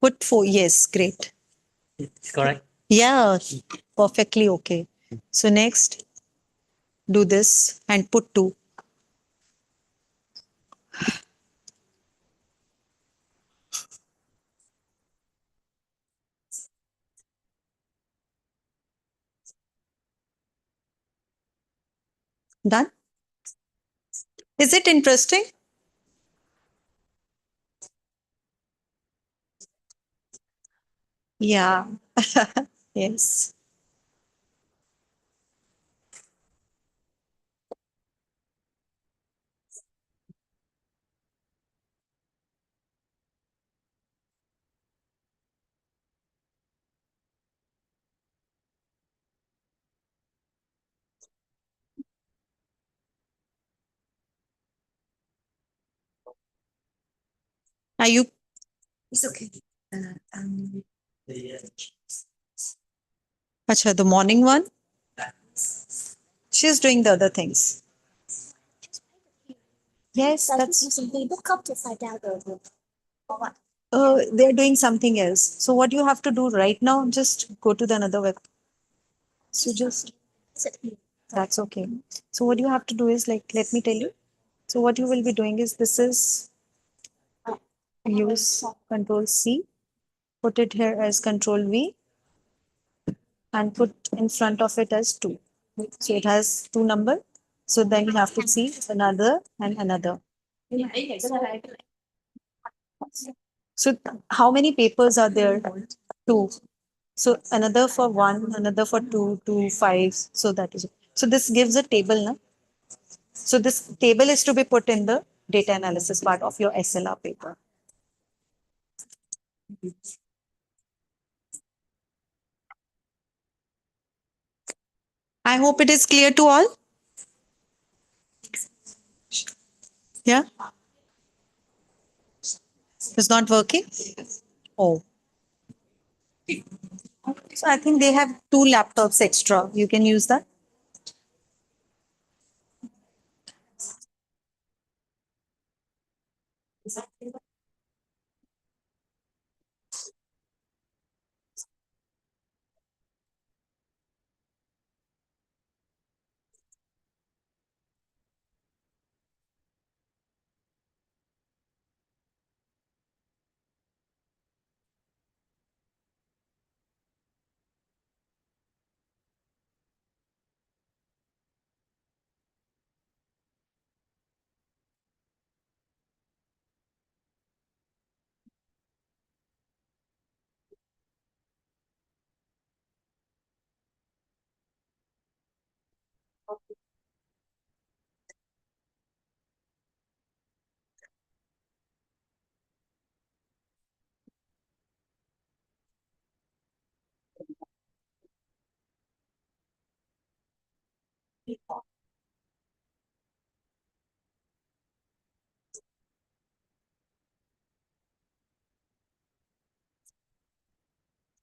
Put 4. Yes, great. It's correct. Yeah, perfectly okay. So next, do this and put 2. Done? Is it interesting? Yeah. Yes. Are you? It's okay. Acha, the morning one? She's doing the other things. Yes, So that's using the book up to find out or what? they're doing something else. So what you have to do right now, just go to the another web. So just that's okay. So what you have to do is like, let me tell you. So what you will be doing is this is use Control C, put it here as Control V, and put in front of it as 2. So it has 2 number. So then you have to see another and another. So how many papers are there? 2. So another for 1, another for 2, 2, 5. So that is it. So this gives a table. Na? So this table is to be put in the data analysis part of your SLR paper. I hope it is clear to all. Yeah? It's not working? Oh. So I think they have 2 laptops extra. You can use that.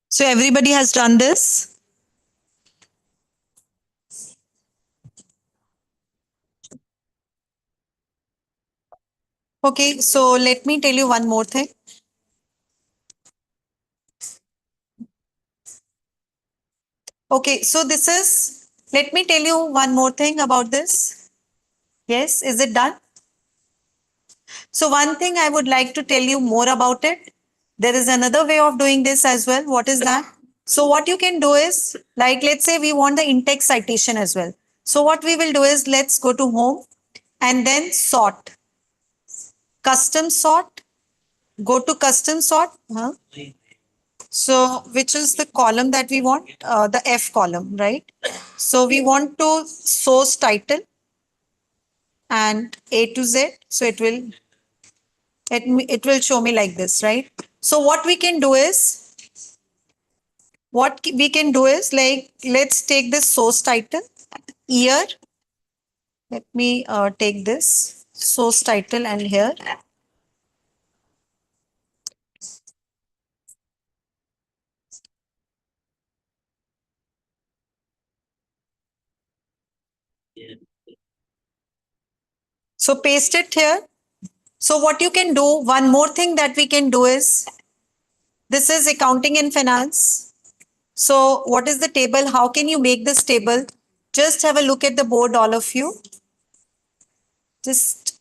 So everybody has done this. Okay, so let me tell you one more thing. Okay, so this is, let me tell you one more thing about this. Yes, is it done? So one thing I would like to tell you more about it. There is another way of doing this as well. What is that? So what you can do is, like, let's say we want the in-text citation as well. So what we will do is, let's go to home and then sort, custom sort, go to custom sort. Huh? So which is the column that we want? The F column, right? So we want to source title and A to Z. So it will show me like this, right? So what we can do is, like, let's take this source title, year. Let me take this source title and here. So paste it here. So what you can do, one more thing that we can do is, this is accounting and finance. So what is the table? How can you make this table? Just have a look at the board, all of you. Just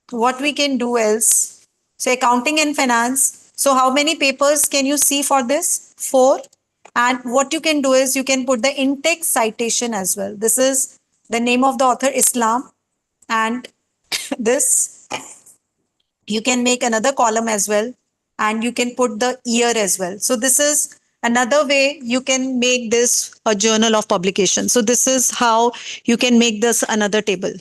what we can do else. So accounting and finance. So how many papers can you see for this? 4. And what you can do is you can put the in-text citation as well. This is the name of the author, Islam. And this, you can make another column as well. And you can put the year as well. So this is another way you can make this a journal of publication. So this is how you can make this another table.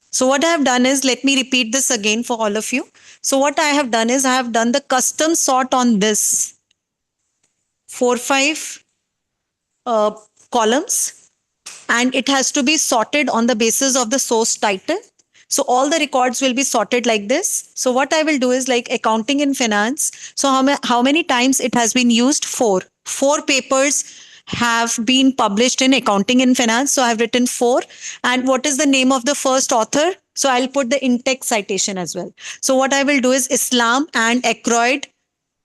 So what I have done is, let me repeat this again for all of you. So what I have done is, I have done the custom sort on this 4-5 uh, columns, and it has to be sorted on the basis of the source title. So all the records will be sorted like this. So what I will do is, like, accounting and finance. So how many times it has been used? 4. 4 papers have been published in accounting and finance. So I've written 4. And what is the name of the first author? So I'll put the in-text citation as well. So what I will do is Islam and Ackroyd,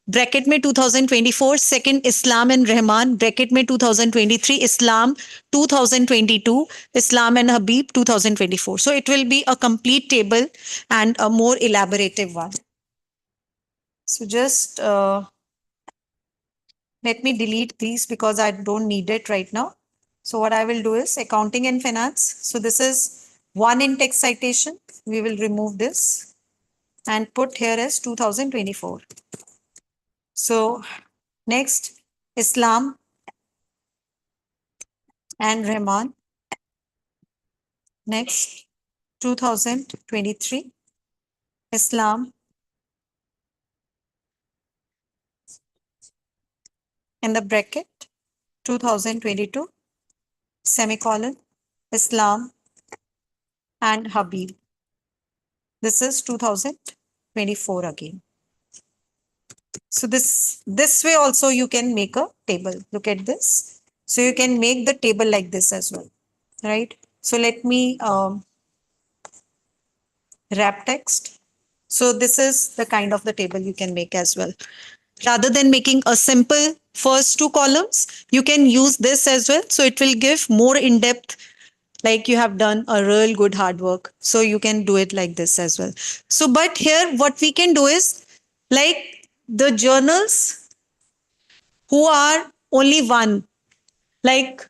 bracket में 2024, second Islam and Rahman, bracket में 2023, इस्लाम 2022, इस्लाम and Habib 2024. So it will be a complete table and a more elaborative one. So just let me delete these because I don't need it right now. So what I will do is accounting and finance. So this is one in-text citation. We will remove this and put here as 2024. So next, Islam and Rahman. Next, 2023, Islam in the bracket, 2022, semicolon, Islam and Habib. This is 2024 again. So this way also you can make a table. Look at this. So you can make the table like this as well, right? So let me wrap text. So this is the kind of the table you can make as well. Rather than making a simple first 2 columns, you can use this as well. So it will give more in-depth, like you have done a real good hard work. So you can do it like this as well. So, but here what we can do is like the journals who are only one, like,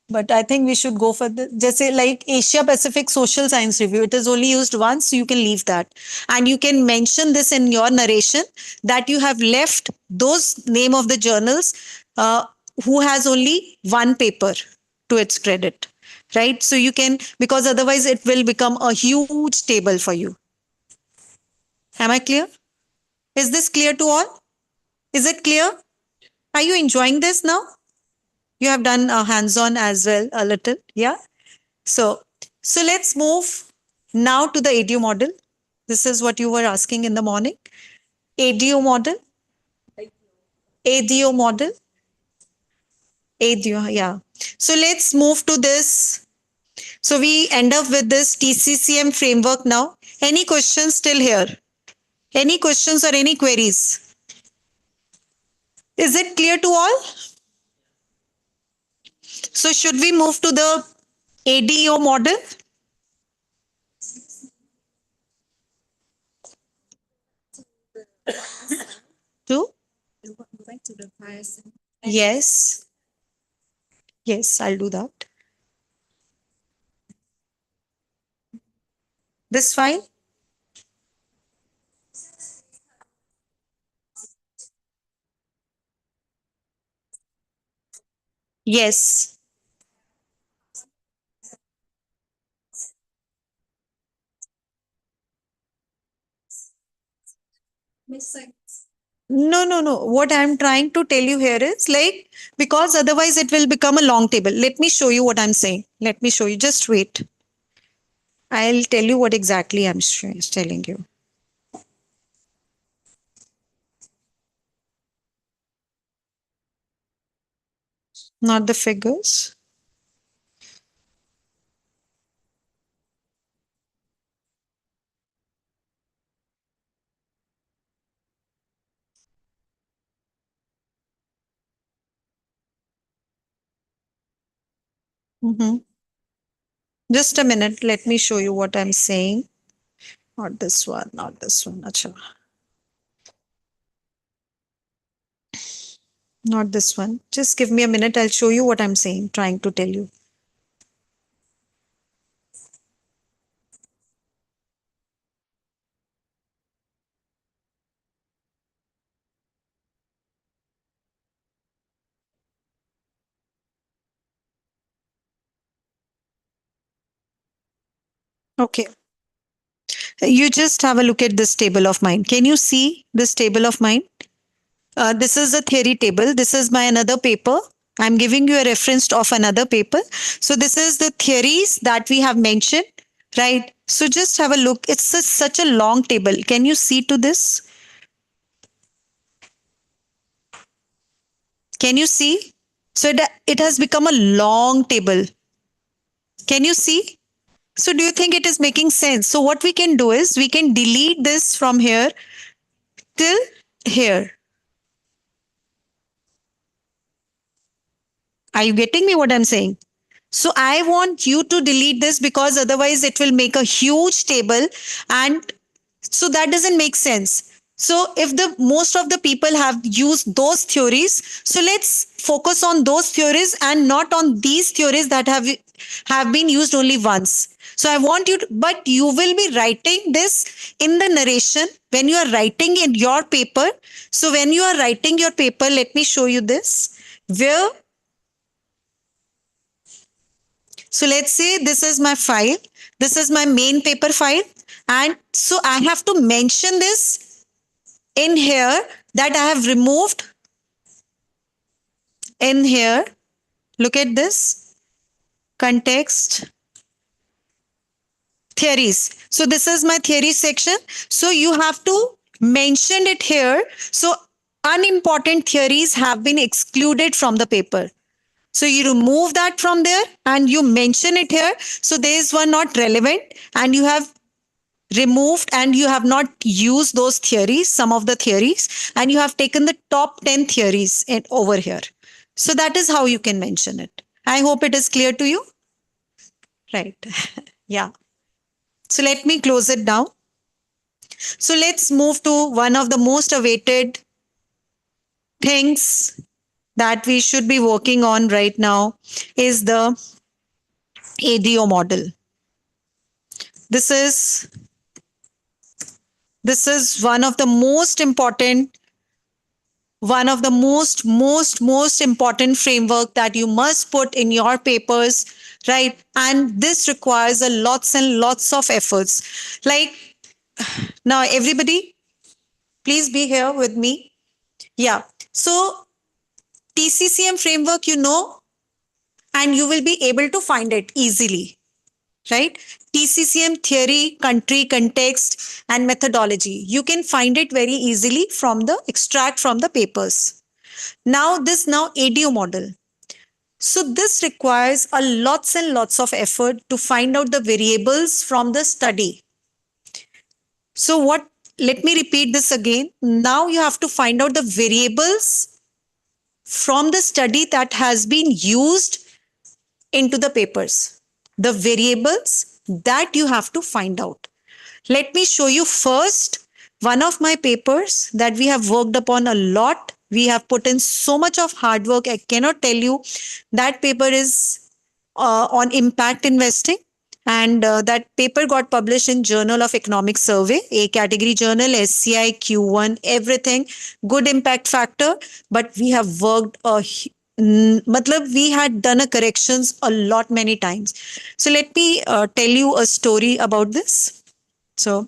but I think we should go for the, just say like Asia Pacific Social Science Review. It is only used once, so you can leave that. And you can mention this in your narration that you have left those name of the journals who has only one paper to its credit, right? So you can, because otherwise it will become a huge table for you. Am I clear? Is this clear to all? Is it clear? Are you enjoying this now? You have done a hands-on as well a little, yeah? So let's move now to the ADO model. This is what you were asking in the morning. ADO model. ADO model. ADO, yeah. So let's move to this. So we end up with this TCCM framework now. Any questions still here? Any questions or any queries? Is it clear to all? So should we move to the ADO model? To? Yes. Yes, I'll do that. This file? Yes. No, no, no. What I'm trying to tell you here is like, because otherwise it will become a long table. Let me show you what I'm saying. Let me show you. Just wait. I'll tell you what exactly I'm telling you. Not the figures. Mhm. Just a minute. Let me show you what I'm saying. Not this one. Not this one. Acha. Not this one. Just give me a minute. I'll show you what I'm saying, trying to tell you. Okay. You just have a look at this table of mine. Can you see this table of mine? This is a theory table. This is my another paper. I'm giving you a reference of another paper. So this is the theories that we have mentioned, right? So just have a look. It's such a long table. Can you see to this? Can you see? So it has become a long table. Can you see? So do you think it is making sense? So what we can do is we can delete this from here till here. Are you getting me what I'm saying? So I want you to delete this because otherwise it will make a huge table, and so that doesn't make sense. So if the most of the people have used those theories, so let's focus on those theories and not on these theories that have been used only once. So I want you to, but you will be writing this in the narration when you are writing in your paper. So when you are writing your paper, let me show you this. Where, so let's say this is my file. This is my main paper file. And so I have to mention this in here that I have removed in here. Look at this context theories. So this is my theory section. So you have to mention it here. So unimportant theories have been excluded from the paper. So you remove that from there and you mention it here. So these were not relevant and you have removed and you have not used those theories, some of the theories, and you have taken the top 10 theories over here. So that is how you can mention it. I hope it is clear to you. Right. Yeah. So let me close it now. So let's move to one of the most awaited things that we should be working on right now is the ADO model. This is one of the most important, one of the most important framework that you must put in your papers, right? And this requires a lots and lots of efforts. Like now, everybody, please be here with me. Yeah. So TCCM framework, you know, and you will be able to find it easily, right? TCCM theory, country, context, and methodology. You can find it very easily from the extract from the papers. Now ADO model. So this requires a lots and lots of effort to find out the variables from the study. So let me repeat this again. Now you have to find out the variables from the study that has been used into the papers. The variables that you have to find out. Let me show you first one of my papers that we have worked upon a lot. We have put in so much of hard work. I cannot tell you. That paper is on impact investing. And that paper got published in Journal of Economic Survey, A category journal, SCI, Q1, everything. Good impact factor. But we have worked matlab we had done a corrections a lot many times. So let me tell you a story about this. So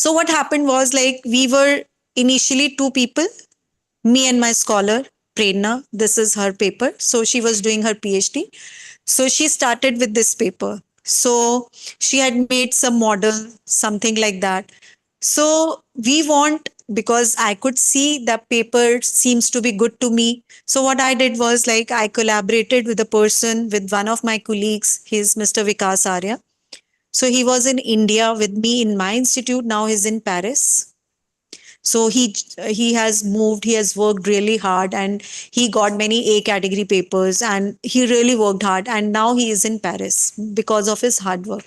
what happened was, like, we were initially two people, me and my scholar, Prerna. This is her paper. So she was doing her PhD. So she started with this paper. So she had made some model, something like that. So we want, because I could see that paper seems to be good to me. So what I did was, like, I collaborated with a person, with one of my colleagues. He's Mr. Vikas Arya. So he was in India with me in my institute. Now he's in Paris. So he has moved. He has worked really hard, and he got many A category papers, and he really worked hard. And now he is in Paris because of his hard work.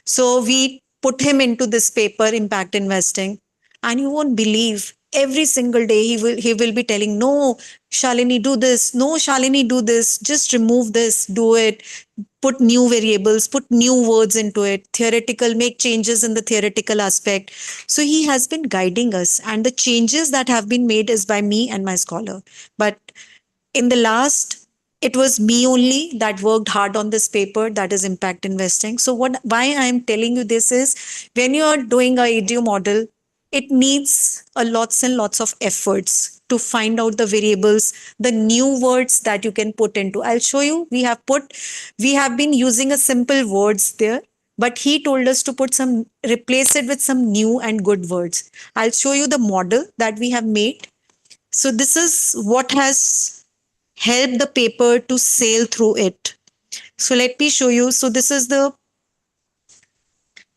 So we put him into this paper, Impact Investing, and you won't believe, every single day he will be telling, no, Shalini, do this. No, Shalini, do this. Just remove this. Do it. Put new variables, put new words into it, theoretical, make changes in the theoretical aspect. So he has been guiding us, and the changes that have been made is by me and my scholar. But in the last, it was me only that worked hard on this paper, that is impact investing. So why I am telling you this is, when you are doing a ADO model, it needs a lots and lots of efforts to find out the variables, the new words that you can put into. I'll show you. We have been using a simple words there, but he told us to replace it with some new and good words. I'll show you the model that we have made. So this is what has help the paper to sail through it. So let me show you. So this is the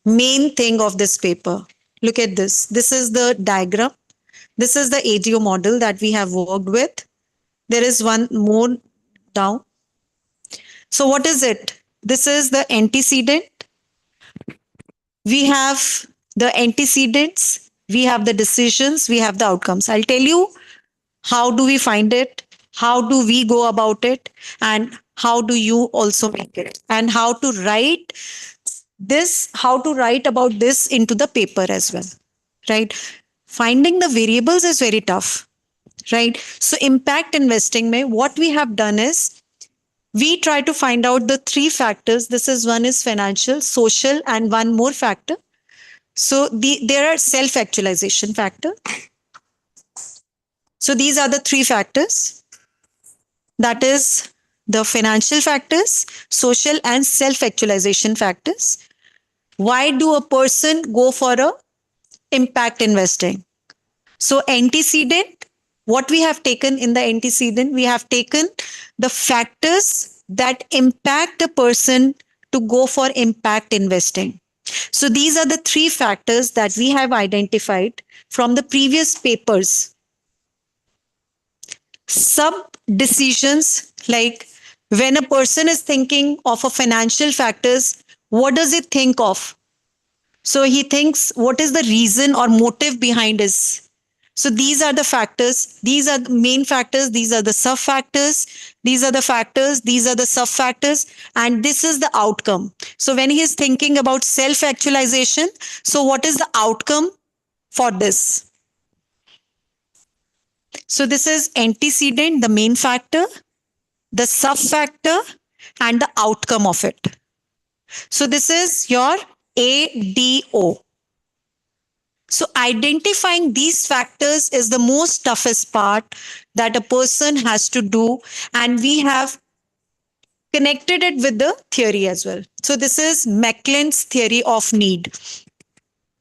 main thing of this paper. Look at this. This is the diagram. This is the ADO model that we have worked with. There is one more down. So what is it? This is the antecedent. We have the antecedents, we have the decisions, we have the outcomes. I'll tell you how do we find it, how do we go about it, and how do you also make it, and how to write this, how to write about this into the paper as well, right? Finding the variables is very tough, right? So impact investing mein what we have done is we try to find out the three factors. This is one is financial, social, and one more factor. So there are self-actualization factor. So these are the three factors. That is the financial factors, social and self-actualization factors. Why do a person go for a impact investing? So antecedent, what we have taken in the antecedent, we have taken the factors that impact a person to go for impact investing. So these are the three factors that we have identified from the previous papers. Sub decisions, like when a person is thinking of a financial factors, what does he think of? So he thinks what is the reason or motive behind his. So these are the factors. These are the main factors. These are the sub factors. These are the factors. These are the sub factors. And this is the outcome. So when he is thinking about self actualization, so what is the outcome for this? So this is antecedent, the main factor, the sub factor, and the outcome of it. So this is your ADO. So identifying these factors is the most toughest part that a person has to do. And we have connected it with the theory as well. So this is Macklin's theory of need.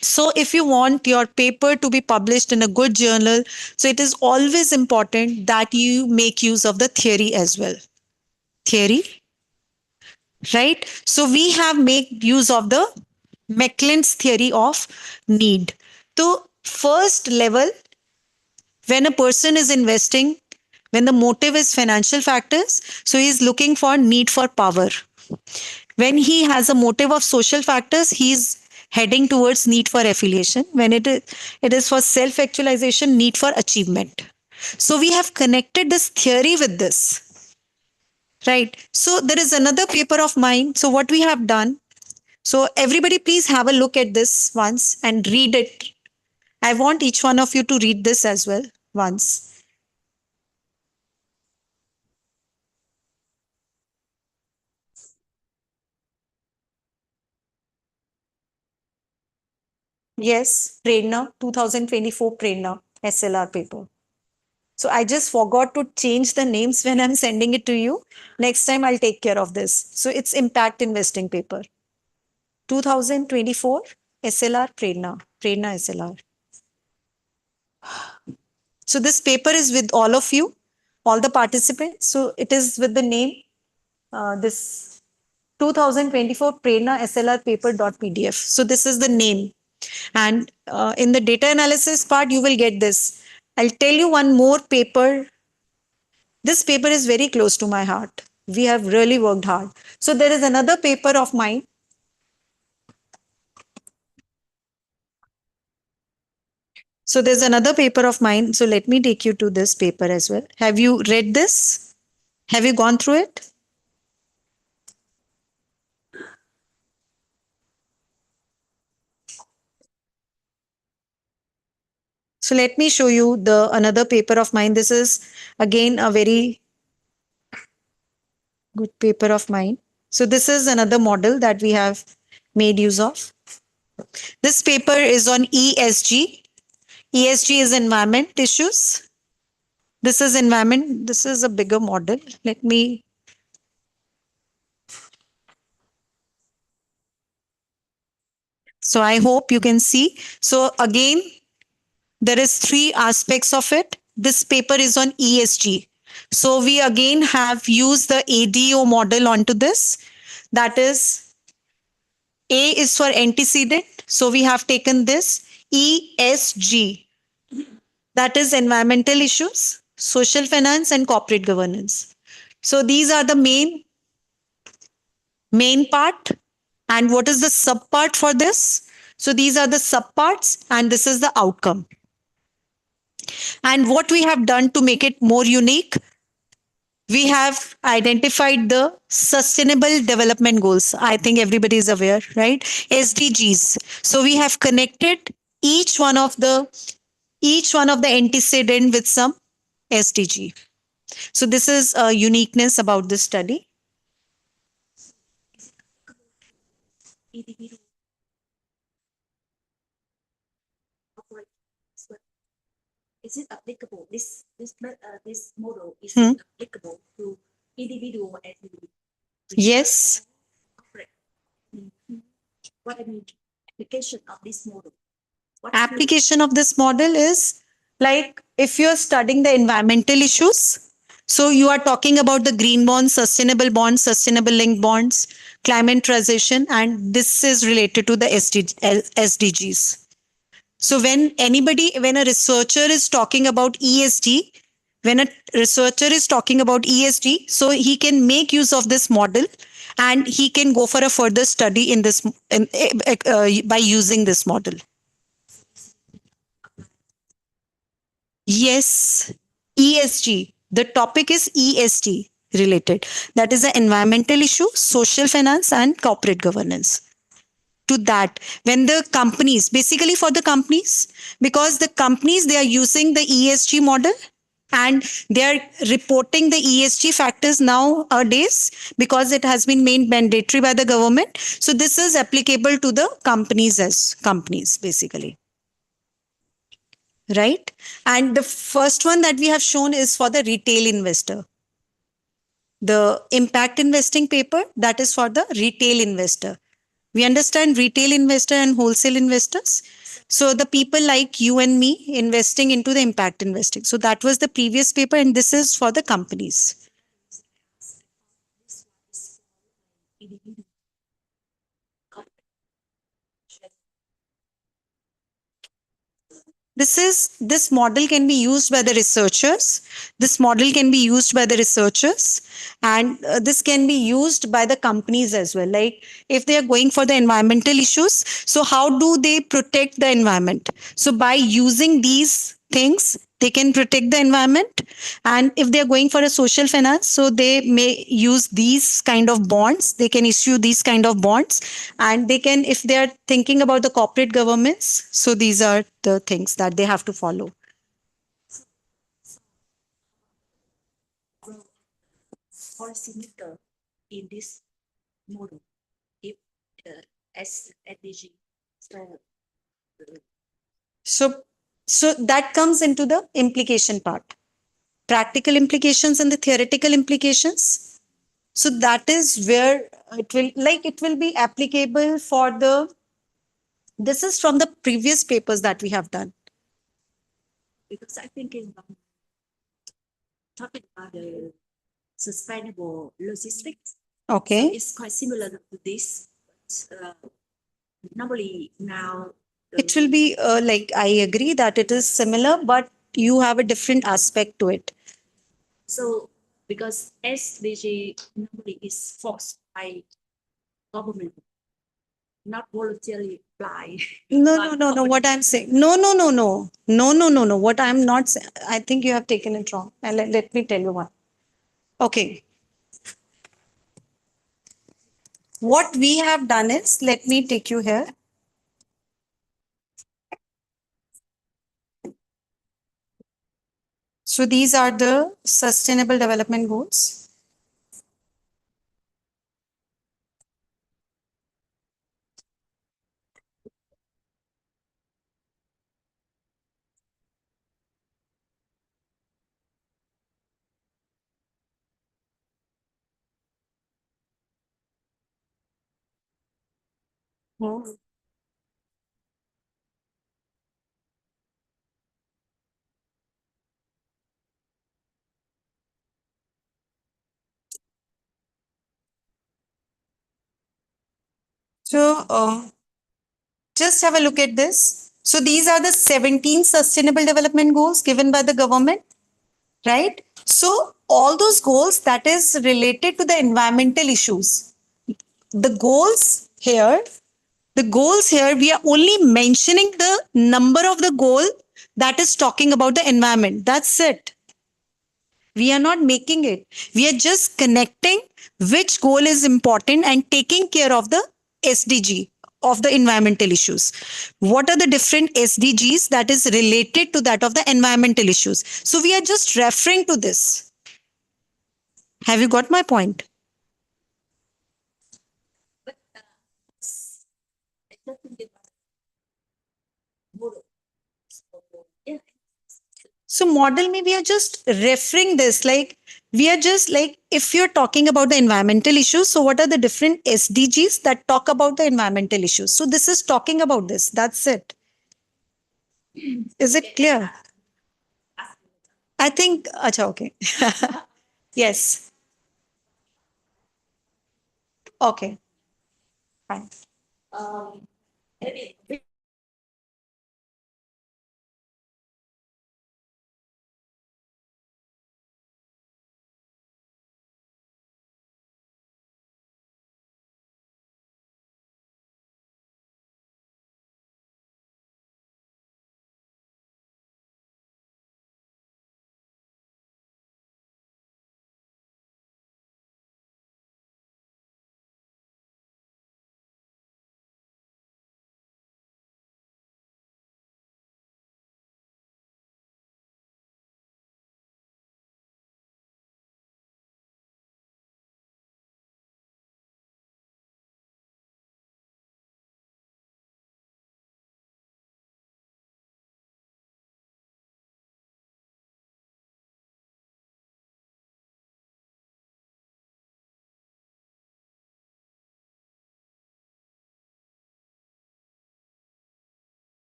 So if you want your paper to be published in a good journal, so it is always important that you make use of the theory as well. Theory, right? So we have made use of the Macklin's theory of need. So first level, when a person is investing, when the motive is financial factors, so he is looking for need for power. When he has a motive of social factors, he's heading towards need for affiliation. When it is for self actualization, need for achievement. So we have connected this theory with this, right? So there is another paper of mine. So what we have done, so everybody please have a look at this once and read it. I want each one of you to read this as well once. Yes, Prerna, 2024 Prerna SLR paper. So I just forgot to change the names when I'm sending it to you. Next time I'll take care of this. So it's impact investing paper. 2024 SLR Prerna, Prerna SLR. So this paper is with all of you, all the participants. So it is with the name, this 2024 Prerna SLR paper.pdf. So this is the name. And in the data analysis part, you will get this. I'll tell you one more paper. This paper is very close to my heart. We have really worked hard. So there is another paper of mine. So there's another paper of mine. So let me take you to this paper as well. Have you read this? Have you gone through it? So let me show you the another paper of mine. This is again a very good paper of mine. So this is another model that we have made use of. This paper is on ESG. ESG is environment issues. This is environment. This is a bigger model. Let me. So I hope you can see. So again, there is three aspects of it. This paper is on ESG. So we again have used the ADO model onto this. That is, A is for antecedent. So we have taken this ESG, that is environmental issues, social finance, and corporate governance. So these are the main part. And what is the sub part for this? So these are the sub parts, and this is the outcome. And what we have done to make it more unique, we have identified the sustainable development goals. I think everybody is aware, right? SDGs. So we have connected each one of the antecedent with some SDG. So this is a uniqueness about this study. individual operate as well. Is it applicable? This model is Hmm. it applicable to individual and Yes. corporate? What I mean, application of this model. What Application of this model is like if you're studying the environmental issues. So you are talking about the green bonds, sustainable linked bonds, climate transition, and this is related to the SDGs. So when a researcher is talking about ESG, when a researcher is talking about ESG, so he can make use of this model and he can go for a further study in this by using this model. Yes, ESG. The topic is ESG related. That is the environmental issue, social finance, and corporate governance. To that, when the companies, basically for the companies, because the companies they are using the ESG model and they are reporting the ESG factors nowadays because it has been made mandatory by the government. So this is applicable to the companies as companies, basically. Right? And the first one that we have shown is for the retail investor. The impact investing paper, that is for the retail investor. We understand retail investor and wholesale investors. So the people like you and me investing into the impact investing. So that was the previous paper, and this is for the companies. individual corporate? This model can be used by the researchers. This model can be used by the researchers, and this can be used by the companies as well. Like if they are going for the environmental issues, so how do they protect the environment? So by using these things, they can protect the environment. And if they are going for a social finance, so they may use these kind of bonds, they can issue these kind of bonds. And they can, if they are thinking about the corporate governments, so these are the things that they have to follow. Grow policymaker in this model if SDG. So So that comes into the implication part, practical implications and the theoretical implications. So that is where it will be applicable for the, this is from the previous papers that we have done. because I think in talking about the sustainable logistics, so Okay. it's quite similar to this. But, normally now It will be like, I agree that it is similar, but you have a different aspect to it. so because SDG normally is forced by government, not voluntarily apply. No. What I'm saying, no. What I'm not saying, I think you have taken it wrong. And let me tell you one. Okay. What we have done is, let me take you here. So these are the sustainable development goals. Hmm. So, just have a look at this. So, these are the 17 sustainable development goals given by the government, right? So, all those goals that is related to the environmental issues. The goals here, we are only mentioning the number of the goal that is talking about the environment. That's it. We are not making it. We are just connecting which goal is important and taking care of the SDG of the environmental issues. What are the different SDGs that is related to that of the environmental issues? So we are just referring to this. Have you got my point? But it doesn't give us model. So, yeah. So model में we are just referring this, like we are just like, if you're talking about the environmental issues, so what are the different SDGs that talk about the environmental issues? So this is talking about this. That's it. Is it clear? I think, acha, okay. Yes. Okay. Fine. Maybe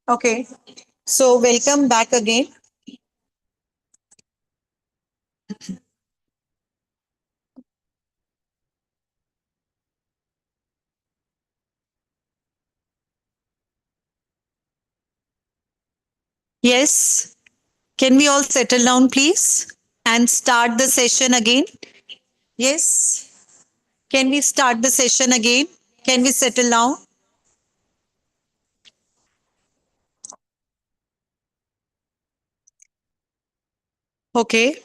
Okay. So welcome back again. Yes. Can we all settle down, please, and start the session again? Yes. Can we start the session again? Can we settle down? Okay.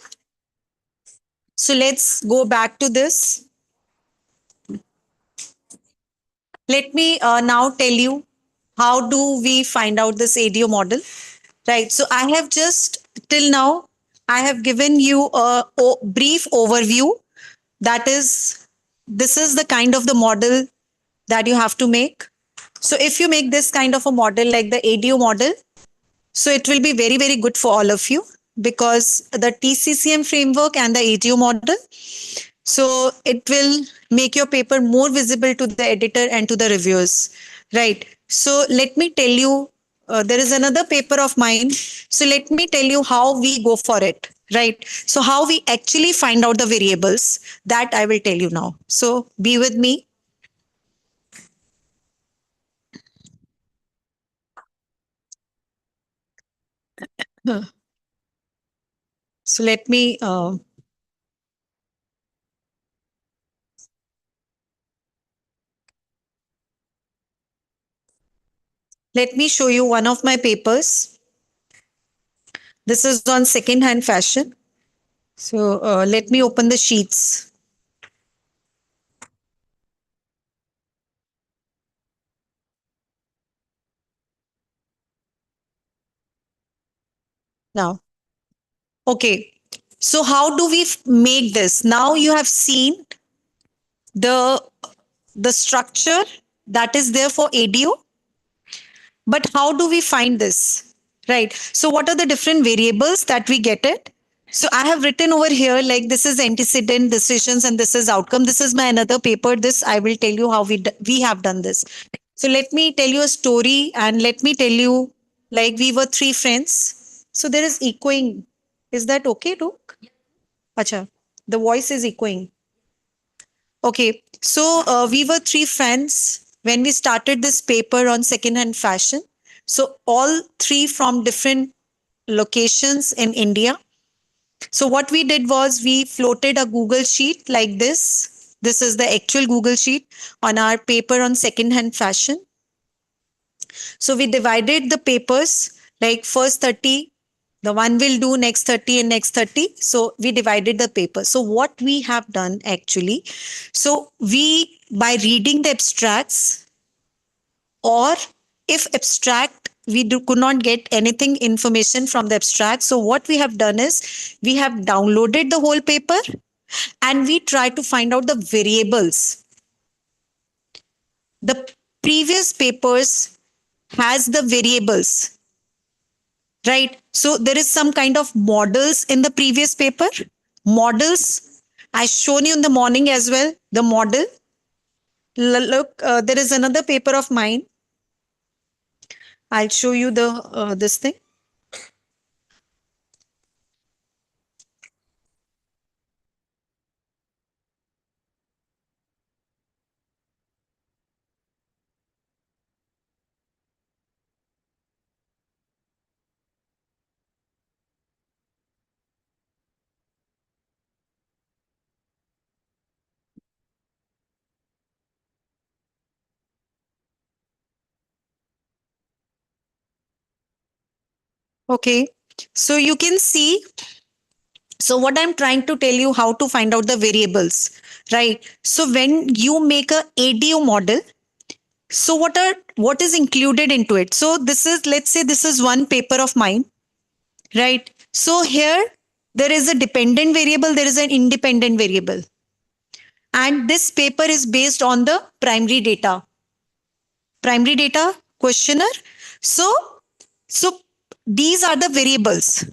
So let's go back to this. Let me now tell you how do we find out this ADO model. Right. So I have just till now, I have given you a brief overview. That is, this is the kind of the model that you have to make. So if you make this kind of a model like the ADO model, so it will be very, very good for all of you because the TCCM framework and the ADO model, so it will make your paper more visible to the editor and to the reviewers. Right. So let me tell you, there is another paper of mine. So let me tell you how we go for it. Right. So how we actually find out the variables, that I will tell you now. So be with me. So let me show you one of my papers. This is on second hand fashion. So let me open the sheets. Now, okay. So how do we make this? Now you have seen the structure that is there for ADO, but how do we find this? Right. So what are the different variables that we get it? So I have written over here like this is antecedent decisions and this is outcome. This is my another paper. This I will tell you how we have done this. So let me tell you a story and let me tell you like we were three friends. So there is echoing. Is that okay, Duke? Acha, the voice is echoing. Okay, so we were three friends when we started this paper on second-hand fashion. So all three from different locations in India. So what we did was we floated a Google sheet like this. This is the actual Google sheet on our paper on second-hand fashion. So we divided the papers like first 30, the one will do next 30 and next 30. So we divided the paper. So what we have done actually, so we by reading the abstracts or if abstract could not get anything information from the abstract. So what we have done is we have downloaded the whole paper and we try to find out the variables. The previous papers has the variables, right? So there is some kind of models in the previous paper. Models I shown you in the morning as well. The model. Look, there is another paper of mine. I'll show you the this thing. Okay. So you can see. So what I'm trying to tell you how to find out the variables, right? So when you make a ADO model, so what is included into it? So this is, let's say this is one paper of mine, right? So here there is a dependent variable, there is an independent variable. And this paper is based on the primary data questionnaire. So these are the variables.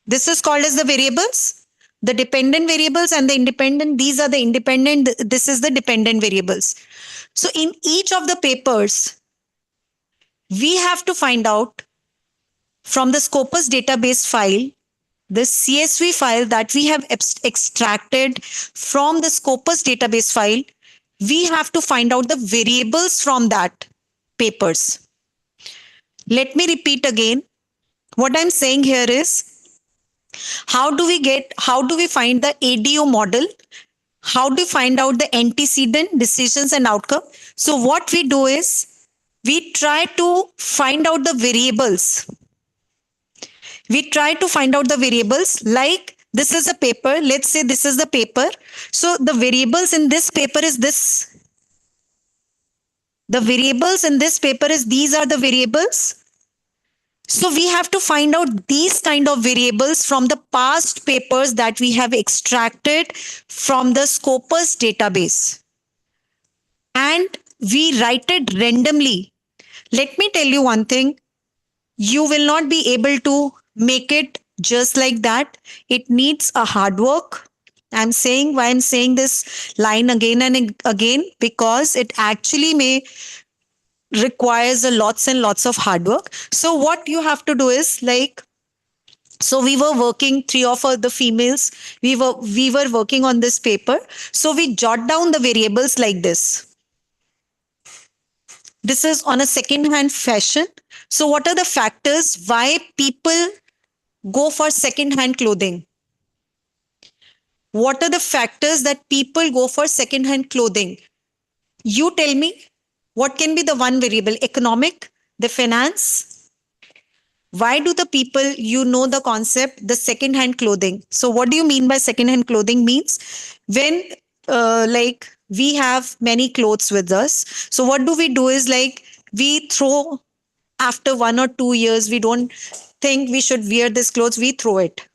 This is called as the variables, the dependent variables and the independent. These are the independent. This is the dependent variables. So in each of the papers, we have to find out from the Scopus database file, the CSV file that we have extracted from the Scopus database file, we have to find out the variables from that papers. Let me repeat again. What I'm saying here is, how do we find the ADO model? How do we find out the antecedent, decisions, and outcome? So what we do is, we try to find out the variables. Like, this is a paper. Let's say this is the paper. So the variables in this paper is this. The variables in this paper is, these are the variables. So we have to find out these kind of variables from the past papers that we have extracted from the Scopus database. And we write it randomly. Let me tell you one thing. You will not be able to make it just like that. It needs a hard work. I'm saying why I'm saying this line again and again, because it actually requires a lots and lots of hard work. So what you have to do is, like, so we were working, three of the females, we were working on this paper. So we jot down the variables like this. This is on a second hand fashion. So what are the factors why people go for second hand clothing? What are the factors that people go for second hand clothing? You tell me, what can be the one variable? Economic, the finance. Why do the people, the concept, the second hand clothing? So what do you mean by second hand clothing? Means when like we have many clothes with us. So what do we do is, like, we throw after 1 or 2 years, we don't think we should wear this clothes, we throw it.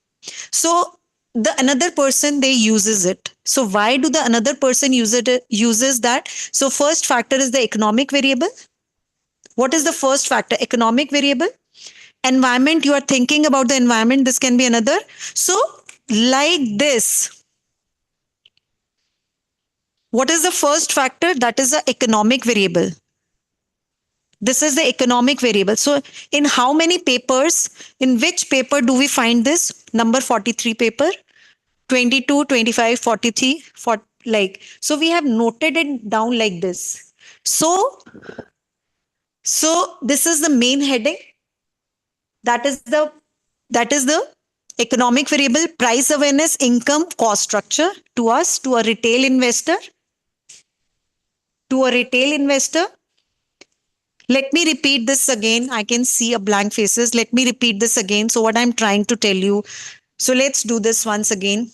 So the another person, they uses it. So why do the another person uses that? So first factor is the economic variable. What is the first factor? Economic variable. Environment, you are thinking about the environment, this can be another. So like this, what is the first factor? That is the economic variable. This is the economic variable. So in how many papers, in which paper do we find this? Number 43 paper, 22, 25, 43, 40, like, so we have noted it down like this. So this is the main heading. That is the economic variable, price awareness, income, cost structure to us, to a retail investor. Let me repeat this again. I can see a blank faces. Let me repeat this again. So what I'm trying to tell you. So let's do this once again.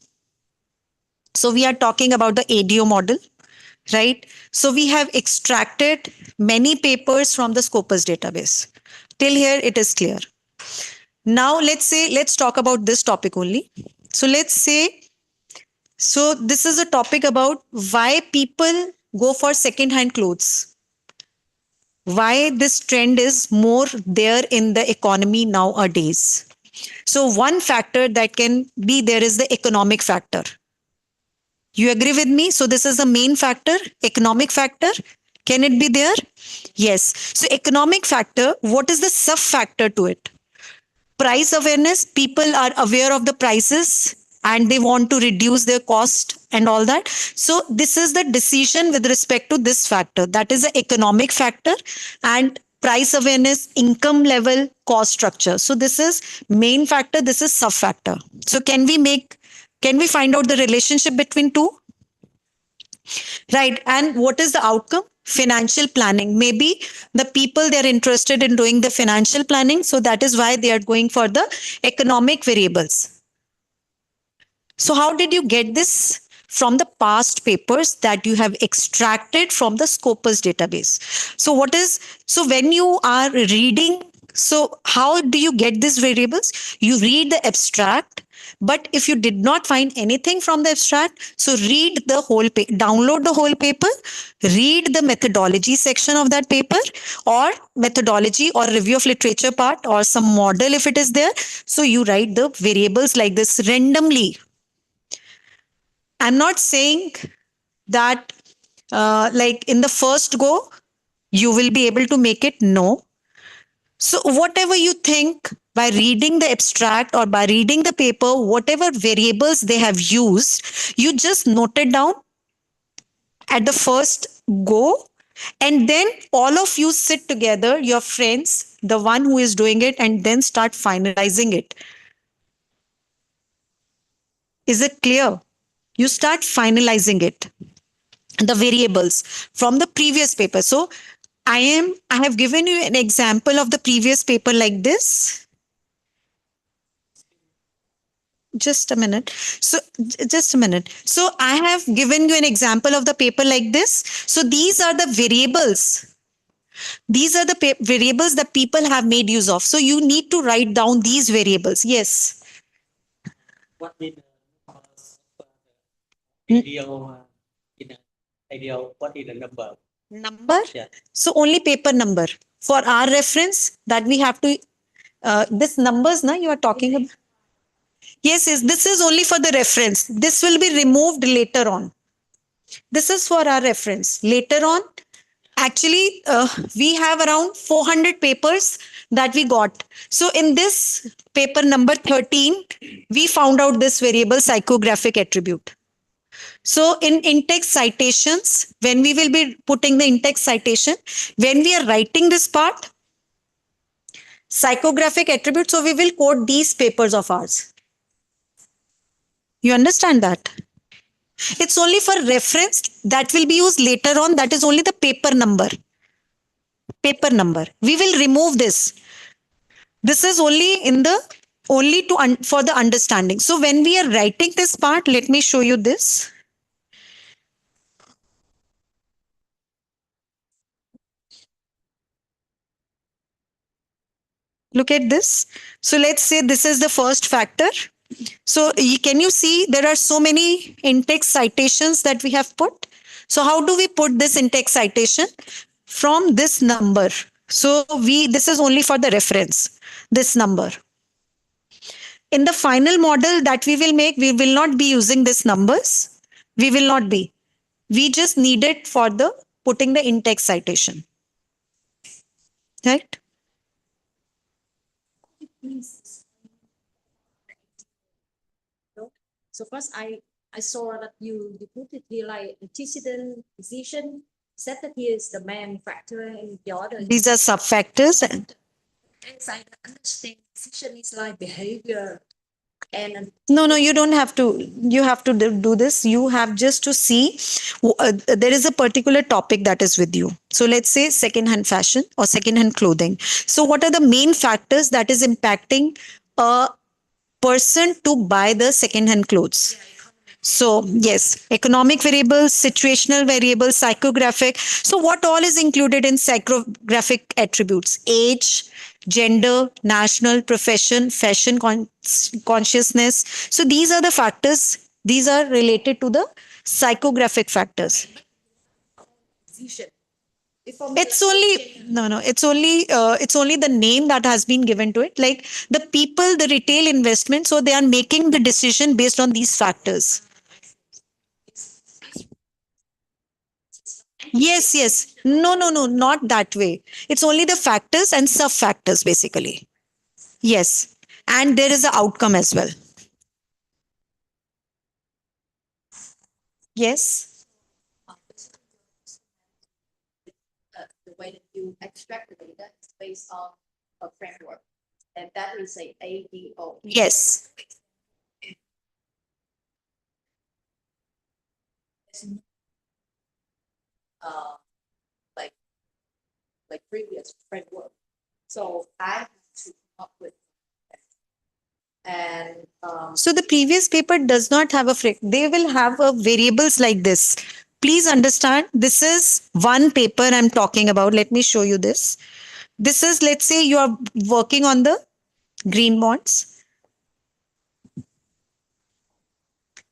So we are talking about the ADO model, right? So we have extracted many papers from the Scopus database. Till here, it is clear. Now let's talk about this topic only. So this is a topic about why people go for second-hand clothes. Why this trend is more there in the economy nowadays. So one factor that can be there is the economic factor. You agree with me? So this is the main factor, economic factor. Can it be there? Yes. So economic factor, what is the sub factor to it? Price awareness. People are aware of the prices and they want to reduce their cost and all that. So this is the decision with respect to this factor. That is the economic factor. And price awareness, income level, cost structure. So this is main factor. This is sub factor. So can we find out the relationship between two? Right. And what is the outcome? Financial planning. Maybe the people, they're interested in doing the financial planning. So that is why they are going for the economic variables. So how did you get this? From the past papers that you have extracted from the Scopus database. So when you are reading, so how do you get these variables? You read the abstract. But if you did not find anything from the abstract, so read the whole download the whole paper, read the methodology section of that paper, or methodology or review of literature part, or some model if it is there. So you write the variables like this randomly. I'm not saying that like in the first go, you will be able to make it. No. So whatever you think by reading the abstract or by reading the paper, whatever variables they have used, you just note it down at the first go, and then all of you sit together, your friends, the one who is doing it, and then start finalizing it. Is it clear? You start finalizing it, the variables from the previous paper. So I have given you an example of the previous paper like this. Just a minute. So just a minute. So I have given you an example of the paper like this. So these are the variables. These are the variables that people have made use of. So you need to write down these variables. Yes. What is the Hmm. ideal in an ideal? What is the number? Number. Yeah. So only paper number. For our reference, that we have to this numbers na you are talking about. Yes, yes, this is only for the reference. This will be removed later on. This is for our reference. Later on, actually, we have around 400 papers that we got. So in this paper number 13, we found out this variable psychographic attribute. So in in-text citations, when we will be putting the in-text citation, when we are writing this part, psychographic attribute, so we will quote these papers of ours. You understand that? It's only for reference that will be used later on. That is only the paper number. Paper number. We will remove this. This is only in the only to for the understanding. So when we are writing this part, let me show you this. Look at this. So let's say this is the first factor. So can you see there are so many in-text citations that we have put? So how do we put this in-text citation? From this number. So this is only for the reference, this number. In the final model that we will make, we will not be using these numbers. We will not be. We just need it for the putting the in-text citation. Right? Please. So first I saw that you put it here like antecedent decision, said that here is the main factor and the other. These are sub-factors. As I understand, decision is like behavior and No, you don't have to. You have to do this. You have just to see there is a particular topic that is with you. So let's say second-hand fashion or second-hand clothing. So what are the main factors that is impacting a person to buy the second-hand clothes? So, yes, economic variables, situational variables, psychographic. So, what all is included in psychographic attributes? Age, gender, national, profession, fashion consciousness. So, these are the factors, these are related to the psychographic factors. decision. If for me, It's only no, it's only the name that has been given to it. Like the people, the retail investment, so they are making the decision based on these factors. Yes, yes. No, not that way. It's only the factors and sub factors basically. Yes. And there is an outcome as well. Yes. the way that you extract the data is based on a framework, and that is a ADO. Yes. Uh, like previous framework. So I have to come up with and So the previous paper does not have a they will have a variables like this. Please understand, this is one paper I'm talking about. Let me show you this. This is, let's say you are working on the green bonds.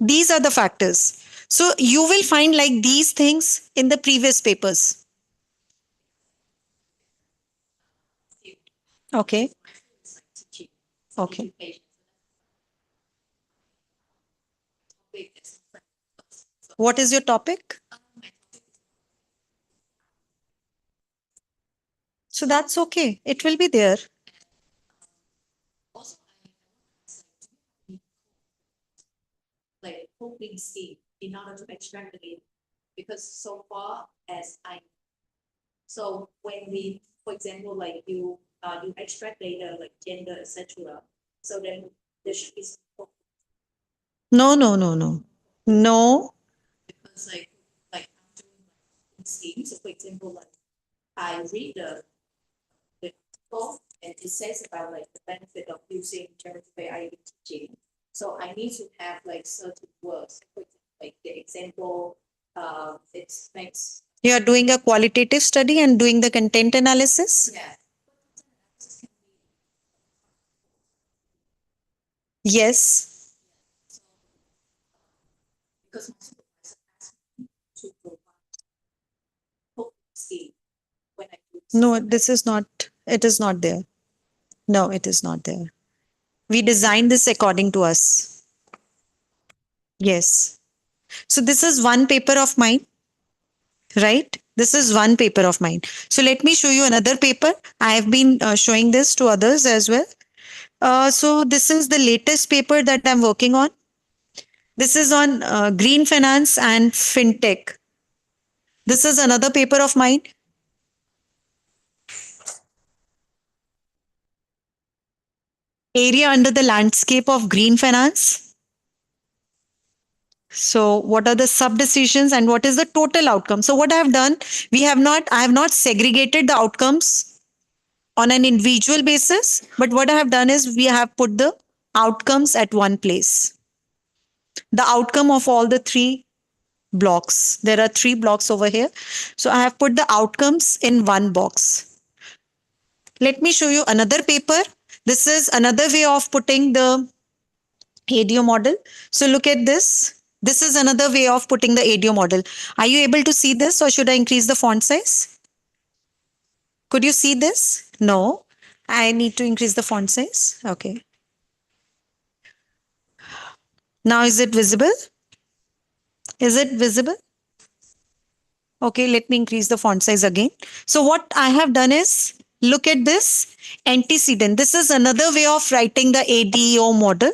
These are the factors. So you will find like these things in the previous papers. Okay. teaching. Okay. Education. What is your topic? So that's okay. It will be there. Also, like coping scheme in order to extract the data. Because so far as so when we, for example, like you extract data like gender, etc. So then there should be some No, no, no, no. No. because like I'm doing like scheme. So for example, like I read the article and it says about like the benefit of using generative AI in teaching. So I need to have like certain words, for example, like the example, it makes You are doing a qualitative study and doing the content analysis? yeah. Yes. Because my supervisor asked me to provide coping scheme when I do No, this is not, it is not there. No, it is not there. We designed this according to us. Yes. So this is one paper of mine, right? This is one paper of mine. So let me show you another paper. I have been showing this to others as well. So this is the latest paper that I'm working on. This is on green finance and fintech. This is another paper of mine. Area under the landscape of green finance. So what are the sub decisions and what is the total outcome? So what I have done, I have not segregated the outcomes on an individual basis, but what I have done is we have put the outcomes at one place. The outcome of all the three blocks. There are three blocks over here. So I have put the outcomes in one box. Let me show you another paper. This is another way of putting the ADO model. So look at this. This is another way of putting the ADO model. Are you able to see this or should I increase the font size? Could you see this? No. I need to increase the font size. Okay. Now is it visible? Is it visible? Okay, let me increase the font size again. So what I have done is, look at this antecedent. This is another way of writing the ADO model,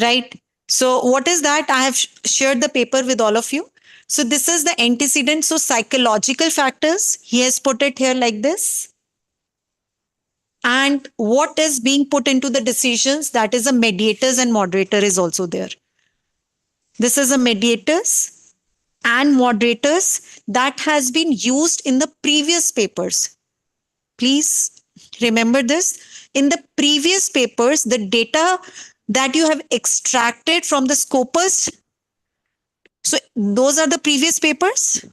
right? So what is that? I have shared the paper with all of you. So this is the antecedent. So psychological factors, he has put it here like this. And what is being put into the decisions, that is a mediators and moderator is also there. This is a mediators and moderators that has been used in the previous papers. Please remember this. In the previous papers, the data that you have extracted from the scopus, so those are the previous papers.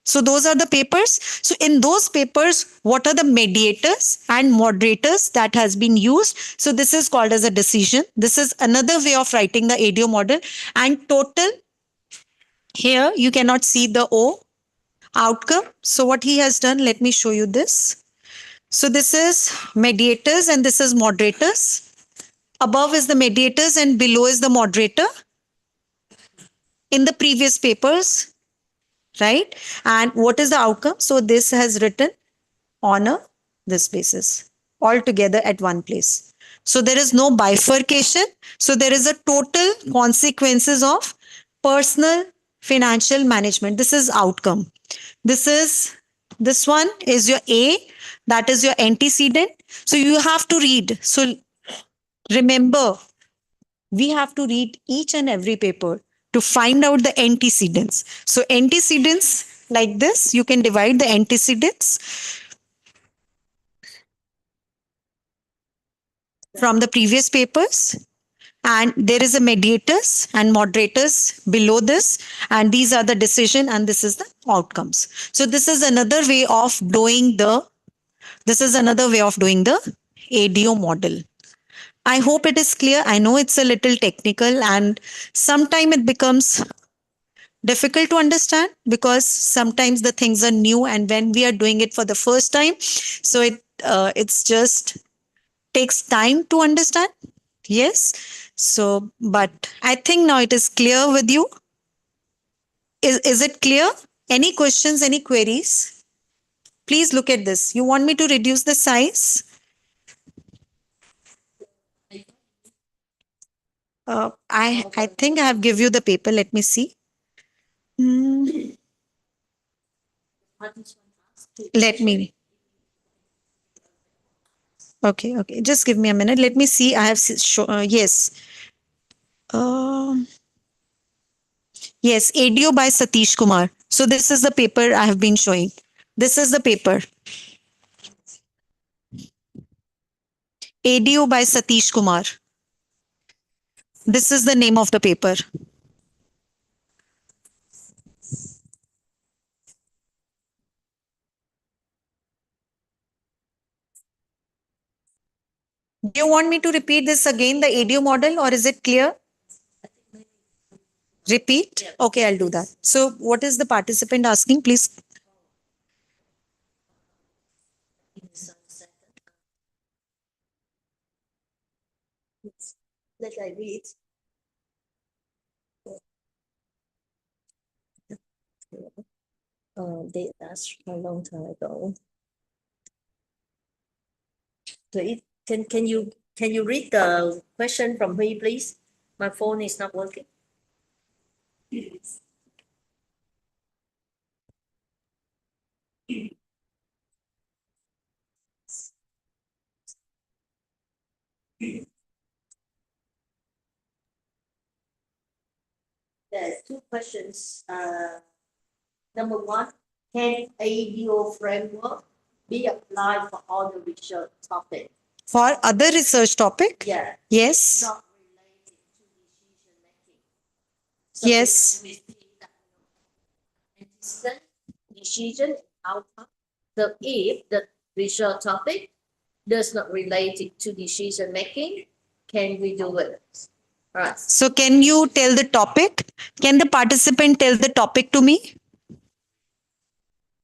So those are the papers. So in those papers, what are the mediators and moderators that has been used? So this is called as a decision. This is another way of writing the ADO model. And total, here you cannot see the O outcome. So what he has done, let me show you this. So this is mediators and this is moderators. Above is the mediators and below is the moderator in the previous papers, right? And what is the outcome? So this has written on this basis all together at one place. So there is no bifurcation. So there is a total consequences of personal financial management. This is outcome. This one is your A, that is your antecedent. So you have to read. So remember, we have to read each and every paper to find out the antecedents. So antecedents like this, you can divide the antecedents from the previous papers. And there is a mediators and moderators below this. And these are the decision and this is the outcomes. So this is another way of doing the ADO model. I hope it is clear. I know it's a little technical and sometimes it becomes difficult to understand because sometimes the things are new and when we are doing it for the first time, so it's just takes time to understand. Yes. So, but I think now it is clear with you. Is it clear? Any questions, any queries? Please look at this. You want me to reduce the size? I think I have give you the paper. Let me see. Hmm, let me. Okay. Just give me a minute. Let me see. I have yes. Um yes, ADO by Satish Kumar. So this is the paper I have been showing. This is the paper. ADO by Satish Kumar. This is the name of the paper. Do you want me to repeat this again, the ADO model, or is it clear? Repeat? Okay, I'll do that. So, what is the participant asking? Please. Let I read. They asked a long time ago. So can you read the question from me, please? My phone is not working. There's two questions. Number one, can ADO framework be applied for all the research topics? For other research topic? Yeah. Yes. Not related to decision making. Yes. Antecedent, decision, outcome. So if the research topic does not relate it to decision making, can we do it? Right. So, can you tell the topic? Can the participant tell the topic to me?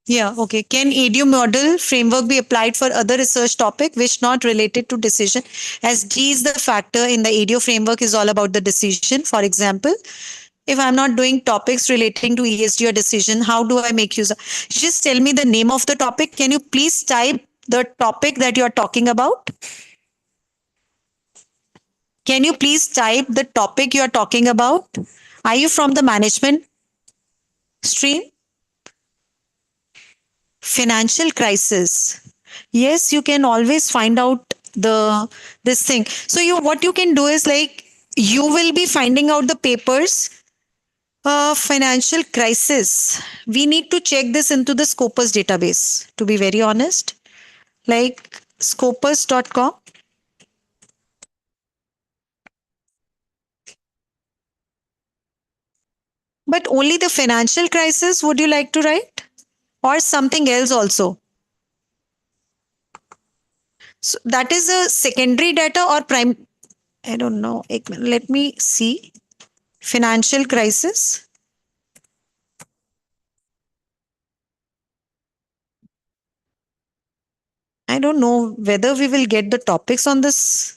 Yeah, okay. Can ADO model framework be applied for other research topic which not related to decision? As G is the factor in the ADO framework is all about the decision. For example, if I'm not doing topics relating to ESG or decision, how do I make use of? Just tell me the name of the topic. Can you please type the topic that you're talking about? Can you please type the topic you're talking about? Are you from the management stream? Financial crisis. Yes, you can always find out the this thing. So what you can do is like you will be finding out the papers. Financial crisis. We need to check this into the Scopus database, to be very honest. Like scopus.com. But only the financial crisis would you like to write? Or something else also? So that is a secondary data or prime. I don't know. Let me see. Financial crisis. I don't know whether we will get the topics on this.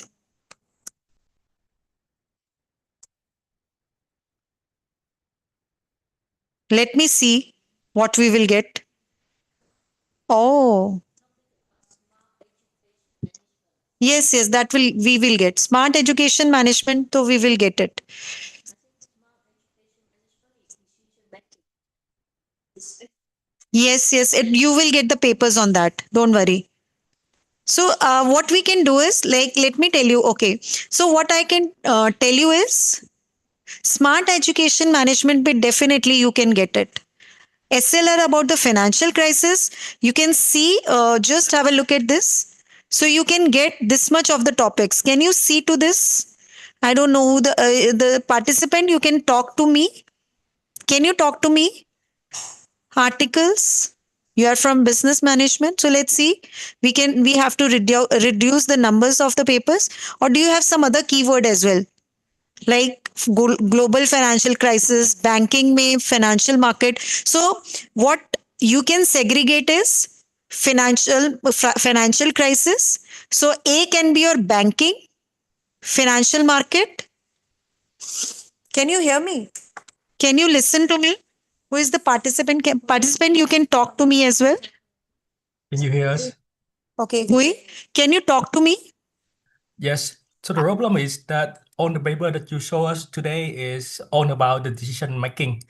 Let me see what we will get. Oh, yes, that will we will get smart education management. So we will get it. Yes. You will get the papers on that. Don't worry. So what we can do is like let me tell you. Okay. So what I can tell you is smart education management. But definitely you can get it. SLR about the financial crisis. You can see. Just have a look at this. So you can get this much of the topics. Can you see to this? I don't know who the participant. You can talk to me. Can you talk to me? Articles. You are from business management. So let's see. We have to reduce the numbers of the papers. Or do you have some other keyword as well? Like global financial crisis, banking may financial market. So what you can segregate is financial crisis. So A can be your banking, financial market. Can you hear me? Can you listen to me? Who is the participant? Participant, you can talk to me as well. Can you hear us? Okay, Hui, can you talk to me? Yes. So the problem is that on the paper that you show us today is all about the decision making,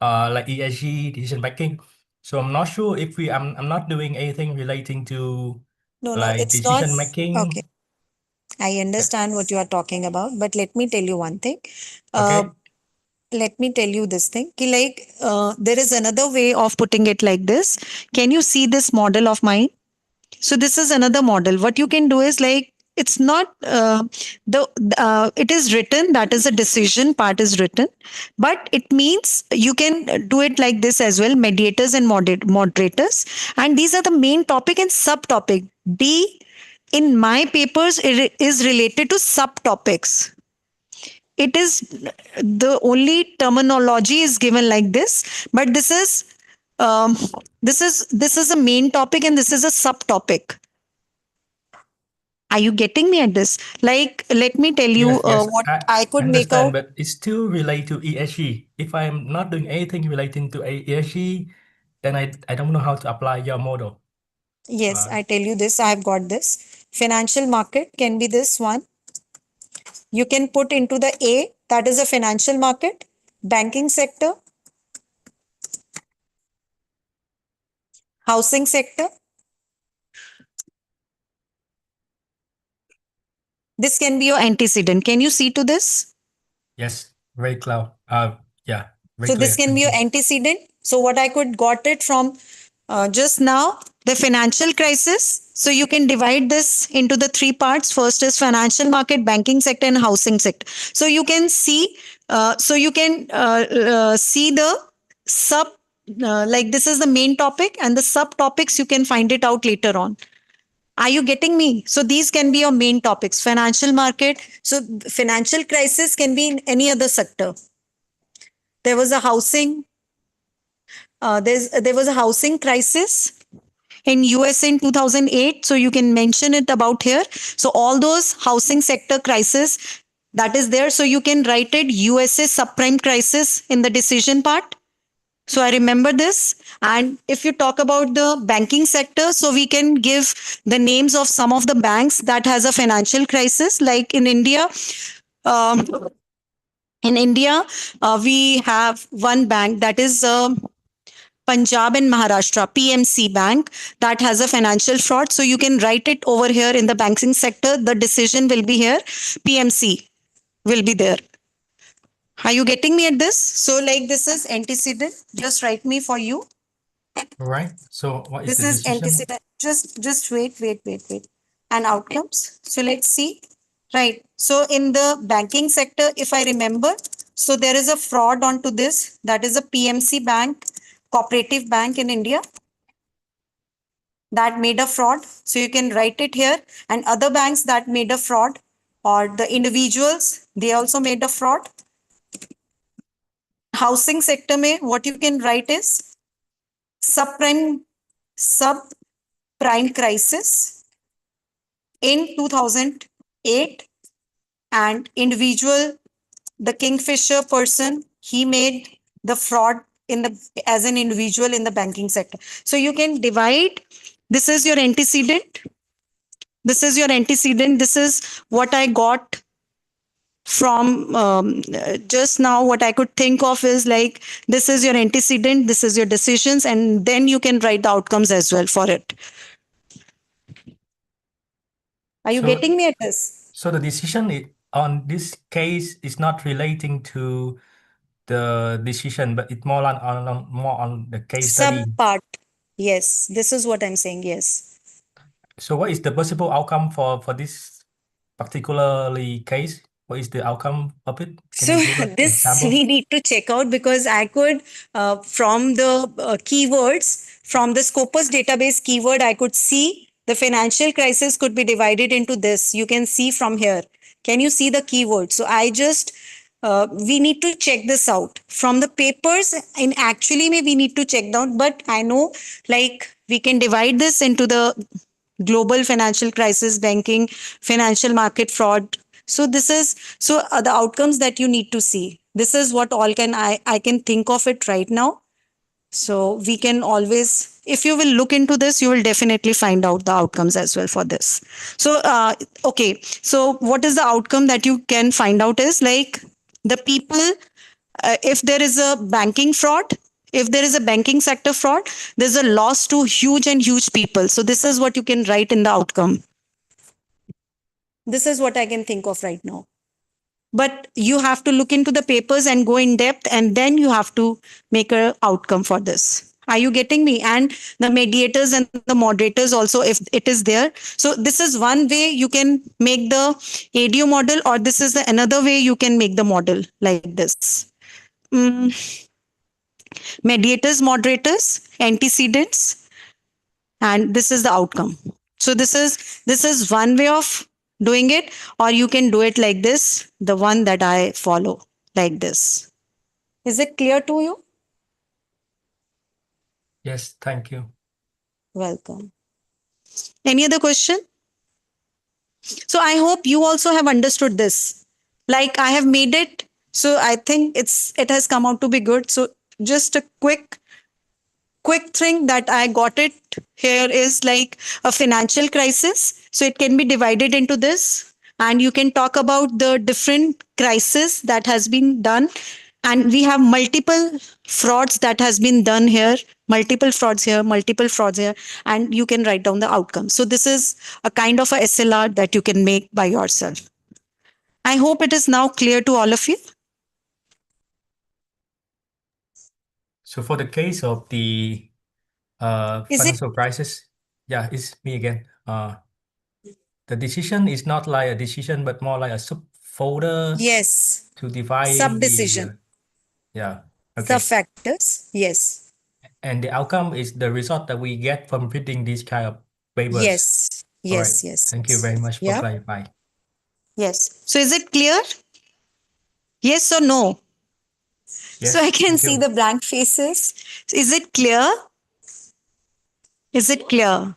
like ESG decision making. So I'm not sure if I'm not doing anything relating to No, like it's not. decision Okay, making. I understand what you are talking about, but let me tell you one thing. Okay. Let me tell you this thing. Ki like, there is another way of putting it like this. Can you see this model of mine? So this is another model. What you can do is like, it's not the it is written, that is a decision part is written, but it means you can do it like this as well: mediators and moderators, and these are the main topic and subtopic. D in my papers, it is related to subtopics. It is the only terminology is given like this, but um, this is a main topic and this is a subtopic. Are you getting me at this? Like, let me tell you Yes, yes, what I I could make understand, out. but it's still related to ESG. If I'm not doing anything relating to ESG, then I don't know how to apply your model. Yes, Uh, I tell you this. I've got this. Financial market can be this one. You can put into the A, that is a financial market, banking sector, housing sector. This can be your antecedent. Can you see to this? yes, very clear. Yeah, very So this clear. can be Thank your you. antecedent. So what I could got it from just now, the financial crisis. So you can divide this into the three parts. First is financial market, banking sector, and housing sector. So you can see. See the sub. Like this is the main topic, and the subtopics you can find it out later on. Are you getting me? So these can be your main topics. Financial market. So financial crisis can be in any other sector. There was a housing there was a housing crisis in USA in 2008, so you can mention it about here. So all those housing sector crisis that is there, so you can write it USA subprime crisis in the decision part. So I remember this. And if you talk about the banking sector, so we can give the names of some of the banks that has a financial crisis, like in India. um, we have one bank that is Punjab and Maharashtra, PMC Bank, that has a financial fraud. So you can write it over here in the banking sector. The decision will be here. PMC will be there. Are you getting me at this? So, like, this is antecedent. Just write me for you. All right. So what is This the is decision? antecedent. Just wait. And outcomes. So let's see. Right. So in the banking sector, if I remember, so there is a fraud onto this. That is a PMC bank, cooperative bank in India, that made a fraud. So you can write it here. And other banks that made a fraud, or the individuals, they also made a fraud. Housing sector mein, what you can write is subprime subprime crisis in 2008, and individual, the Kingfisher person, he made the fraud in the as an individual in the banking sector. So you can divide. This is your antecedent. This is your antecedent. This is what I got from just now. What I could think of is like, this is your antecedent, this is your decisions, and then you can write the outcomes as well for it. Are you So getting me at this? so the decision on this case is not relating to the decision, but it's more on the case Sub study. part. Yes, this is what I'm saying. Yes. So what is the possible outcome for this particularly case? What is the outcome of it? Can So you give us an this example? we need to check out, because I could, from the keywords, from the Scopus database keyword, I could see the financial crisis could be divided into this. You can see from here. Can you see the keyword? So I just, we need to check this out from the papers. And actually, maybe we need to check down, but I know like we can divide this into the global financial crisis, banking, financial market fraud. So this is, so the outcomes that you need to see. This is what all can I can think of it right now. So we can always if you will look into this, you will definitely find out the outcomes as well for this. So, okay. So, what is the outcome that you can find out is like the people, if there is a banking fraud, if there is a banking sector fraud, there's a loss to huge and huge people. So, this is what you can write in the outcome. This is what I can think of right now. But you have to look into the papers and go in depth, and then you have to make a outcome for this. Are you getting me? And the mediators and the moderators also, if it is there. So this is one way you can make the ADO model, or this is the another way you can make the model like this. Mm, mediators, moderators, antecedents, and this is the outcome. So this is one way of doing it, or you can do it like this, the one that I follow, like this. Is it clear to you? Yes, thank you. Welcome. Any other question? So I hope you also have understood this. Like I have made it, so I think it has come out to be good. So just a quick thing that I got it here is like a financial crisis. So it can be divided into this, and you can talk about the different crisis that has been done. And we have multiple frauds that has been done here, multiple frauds here, multiple frauds here, and you can write down the outcome. So this is a kind of a SLR that you can make by yourself. I hope it is now clear to all of you. So for the case of the Is it? financial crisis, yeah, it's me again. The decision is not like a decision, but more like a subfolder Yes. to divide the Sub-decision. yeah. Okay. Sub-factors. Yes. And the outcome is the result that we get from reading these kind of papers. Yes. All right. Yes. Yes. Thank you very much for Yeah. clarifying. Yes. So is it clear? Yes or no? Yes, So I can thank see you. the blank faces. Is it clear? Is it clear?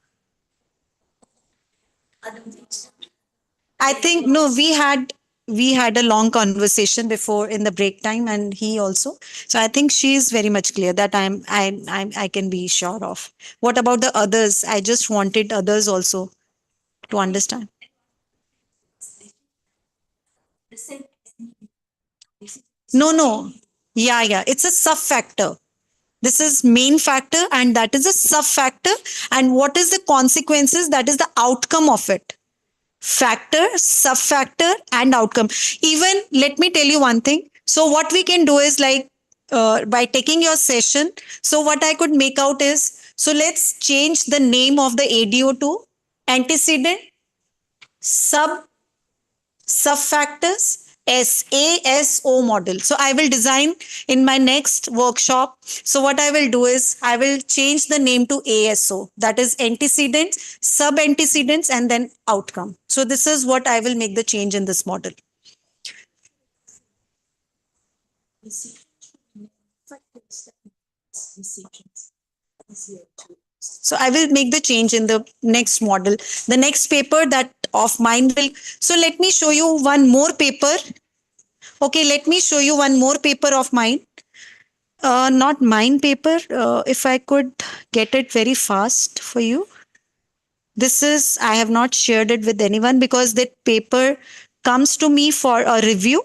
I think no, we had a long conversation before in the break time, and he also. So I think she is very much clear that I can be sure of. What about the others? I just wanted others also to understand. No, no. Yeah, yeah. It's a sub factor. This is main factor, and that is a sub factor. And what is the consequences? That is the outcome of it. Factor, sub factor, and outcome. Even let me tell you one thing. So what we can do is like by taking your session. So what I could make out is, so let's change the name of the ADO to antecedent, sub factors, SASO model. So I will design in my next workshop. So what I will do is I will change the name to ASO, that is antecedents, sub antecedents, and then outcome. So this is what I will make the change in this model. So I will make the change in the next model. The next paper that of mine will. So let me show you one more paper. Okay, let me show you one more paper of mine. Not mine paper. If I could get it very fast for you. This is, I have not shared it with anyone because that paper comes to me for a review.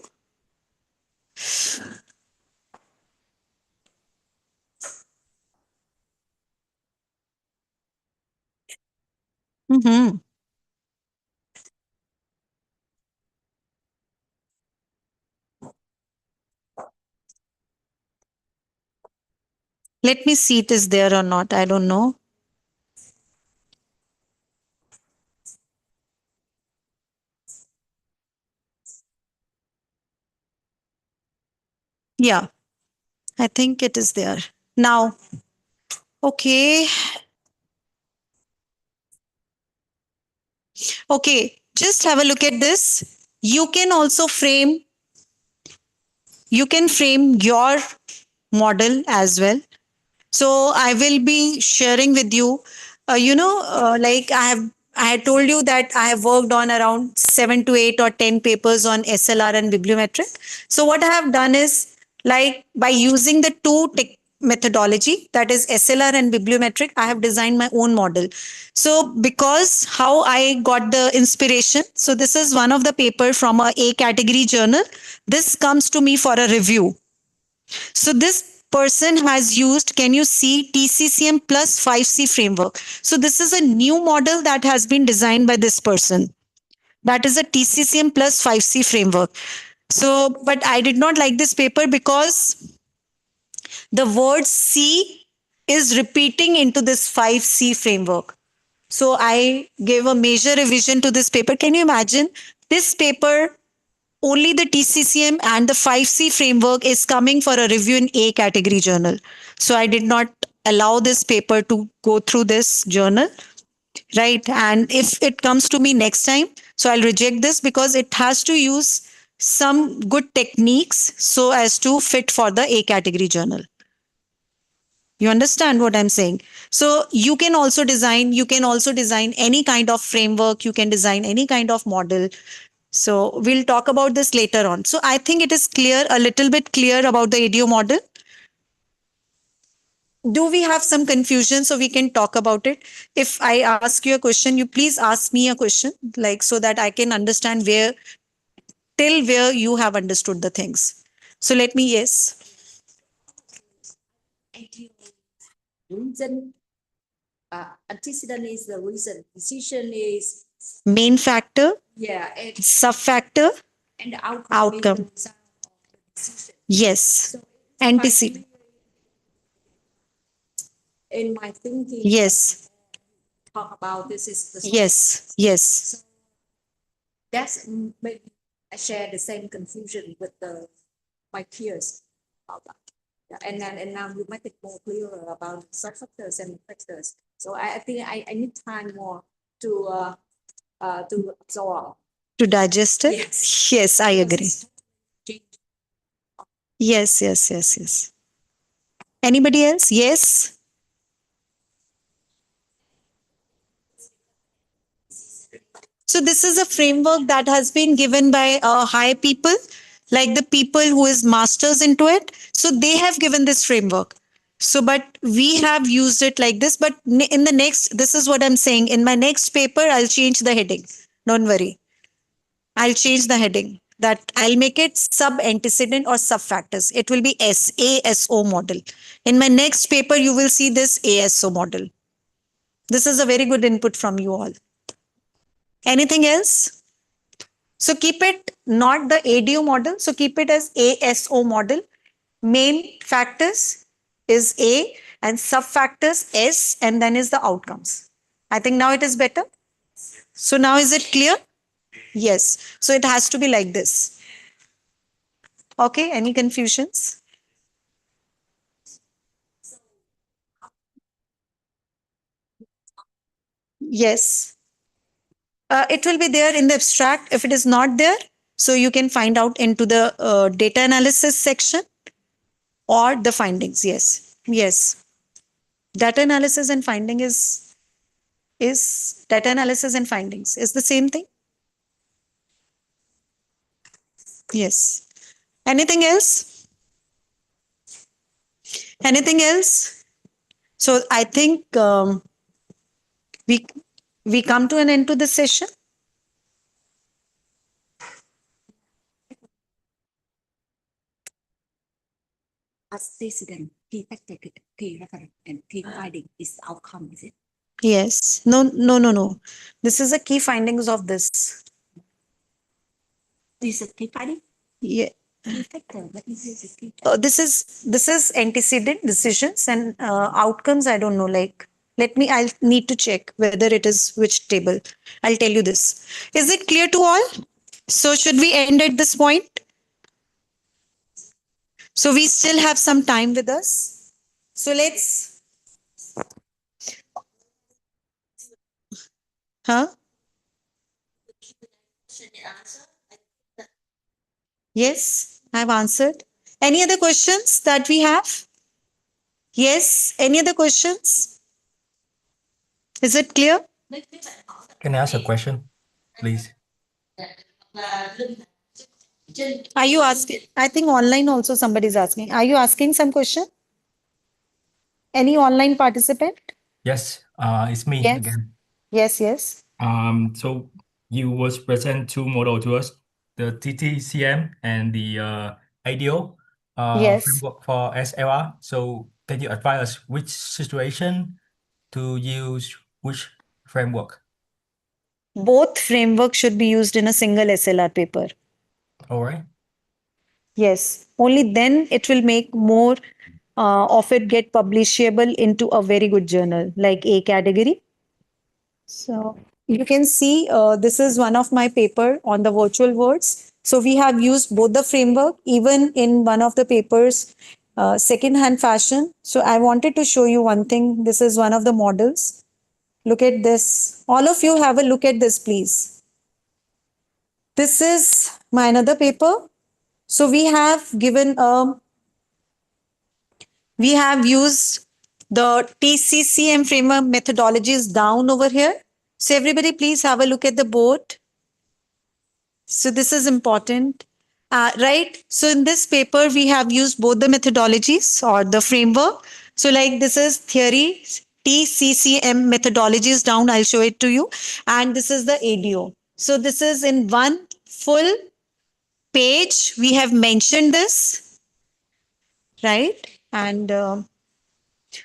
Mhm. Let me see it is there or not. I don't know. Yeah, I think it is there. Now, okay. Okay, just have a look at this. You can frame your model as well. So I will be sharing with you, like I had told you that I have worked on around 7 to 8 or 10 papers on SLR and bibliometric. So what I have done is like by using the methodology, that is SLR and bibliometric. I have designed my own model. So because how I got the inspiration, so this is one of the paper from a category journal. This comes to me for a review. So this person has used, can you see, TCCM plus 5C framework. So this is a new model that has been designed by this person. That is a TCCM plus 5C framework. So, but I did not like this paper because the word C is repeating into this 5C framework. So I gave a major revision to this paper. Can you imagine? This paper, only the TCCM and the 5C framework is coming for a review in A category journal. So I did not allow this paper to go through this journal, right? And if it comes to me next time, so I'll reject this because it has to use some good techniques so as to fit for the A category journal. You understand what I'm saying? So you can also design any kind of framework, you can design any kind of model. So we'll talk about this later on. So I think it is clear, a little bit clear about the ADO model. Do we have some confusion so we can talk about it? If I ask you a question, you please ask me a question, like so that I can understand where till where you have understood the things. So let me, yes. Reason, antecedent is the reason. Decision is, Main factor, and sub factor, the outcome. outcome. Is the result of the decision. Yes. So Antecedent. in my thinking, Yes. talk about this is the Yes. Yes. that's maybe I share the same confusion with my peers about that. Yeah, and now you make it more clearer about sub factors and factors. So I think I need time more to absorb. To digest it? Yes. Yes, I Because agree. it's changed. Yes, yes, yes, yes. Anybody else? Yes. So this is a framework that has been given by high people, like the people who is masters into it. So they have given this framework. So, but we have used it like this. But in the next, this is what I'm saying. In my next paper, I'll change the heading. Don't worry. I'll change the heading. That I'll make it sub antecedent or sub factors. It will be ASO model. In my next paper, you will see this ASO model. This is a very good input from you all. Anything else? So keep it not the ADO model. So keep it as ASO model. Main factors is A and sub factors S, and then is the outcomes. I think now it is better. So now is it clear? Yes. So it has to be like this. Okay. Any confusions? Yes. It will be there in the abstract. If it is not there, so you can find out into the data analysis section or the findings. Yes. Yes. Data analysis and finding is data analysis and findings is the same thing. Yes. Anything else? Anything else? So I think we we come to an end to this session. Antecedent, key factor, key reference, and key finding is the outcome, is it? Yes. No, no, no, no. This is the key findings of this. This is key finding? Yeah. Key factor, let me see the key. This is antecedent decisions and outcomes. I don't know. Like, let me. I'll need to check whether it is which table. I'll tell you this. Is it clear to all? So should we end at this point? So we still have some time with us. So let's. Huh? Yes, I've answered. Any other questions that we have? Yes. Any other questions? Is it clear? Can I ask a question, please? Are you asking? I think online also somebody is asking. Are you asking some question? Any online participant? Yes, it's me Yes. again. Yes. So you was present two model to us, the TTCM and the IDEO Yes. framework for SLR. So can you advise us which situation to use which framework? Both frameworks should be used in a single SLR paper. All right. Yes. Only then it will make more of it get publishable into a very good journal like A category. So you can see this is one of my paper on the virtual words. So we have used both the framework even in one of the papers, second hand fashion. So I wanted to show you one thing. This is one of the models. Look at this. All of you have a look at this, please. This is my another paper. So we have used the TCCM framework methodologies down over here. So everybody please have a look at the board. So this is important. Right. So in this paper, we have used both the methodologies or the framework. So like this is theory, TCCM methodologies down. I'll show it to you. And this is the ADO. So this is in one full page. We have mentioned this, right? And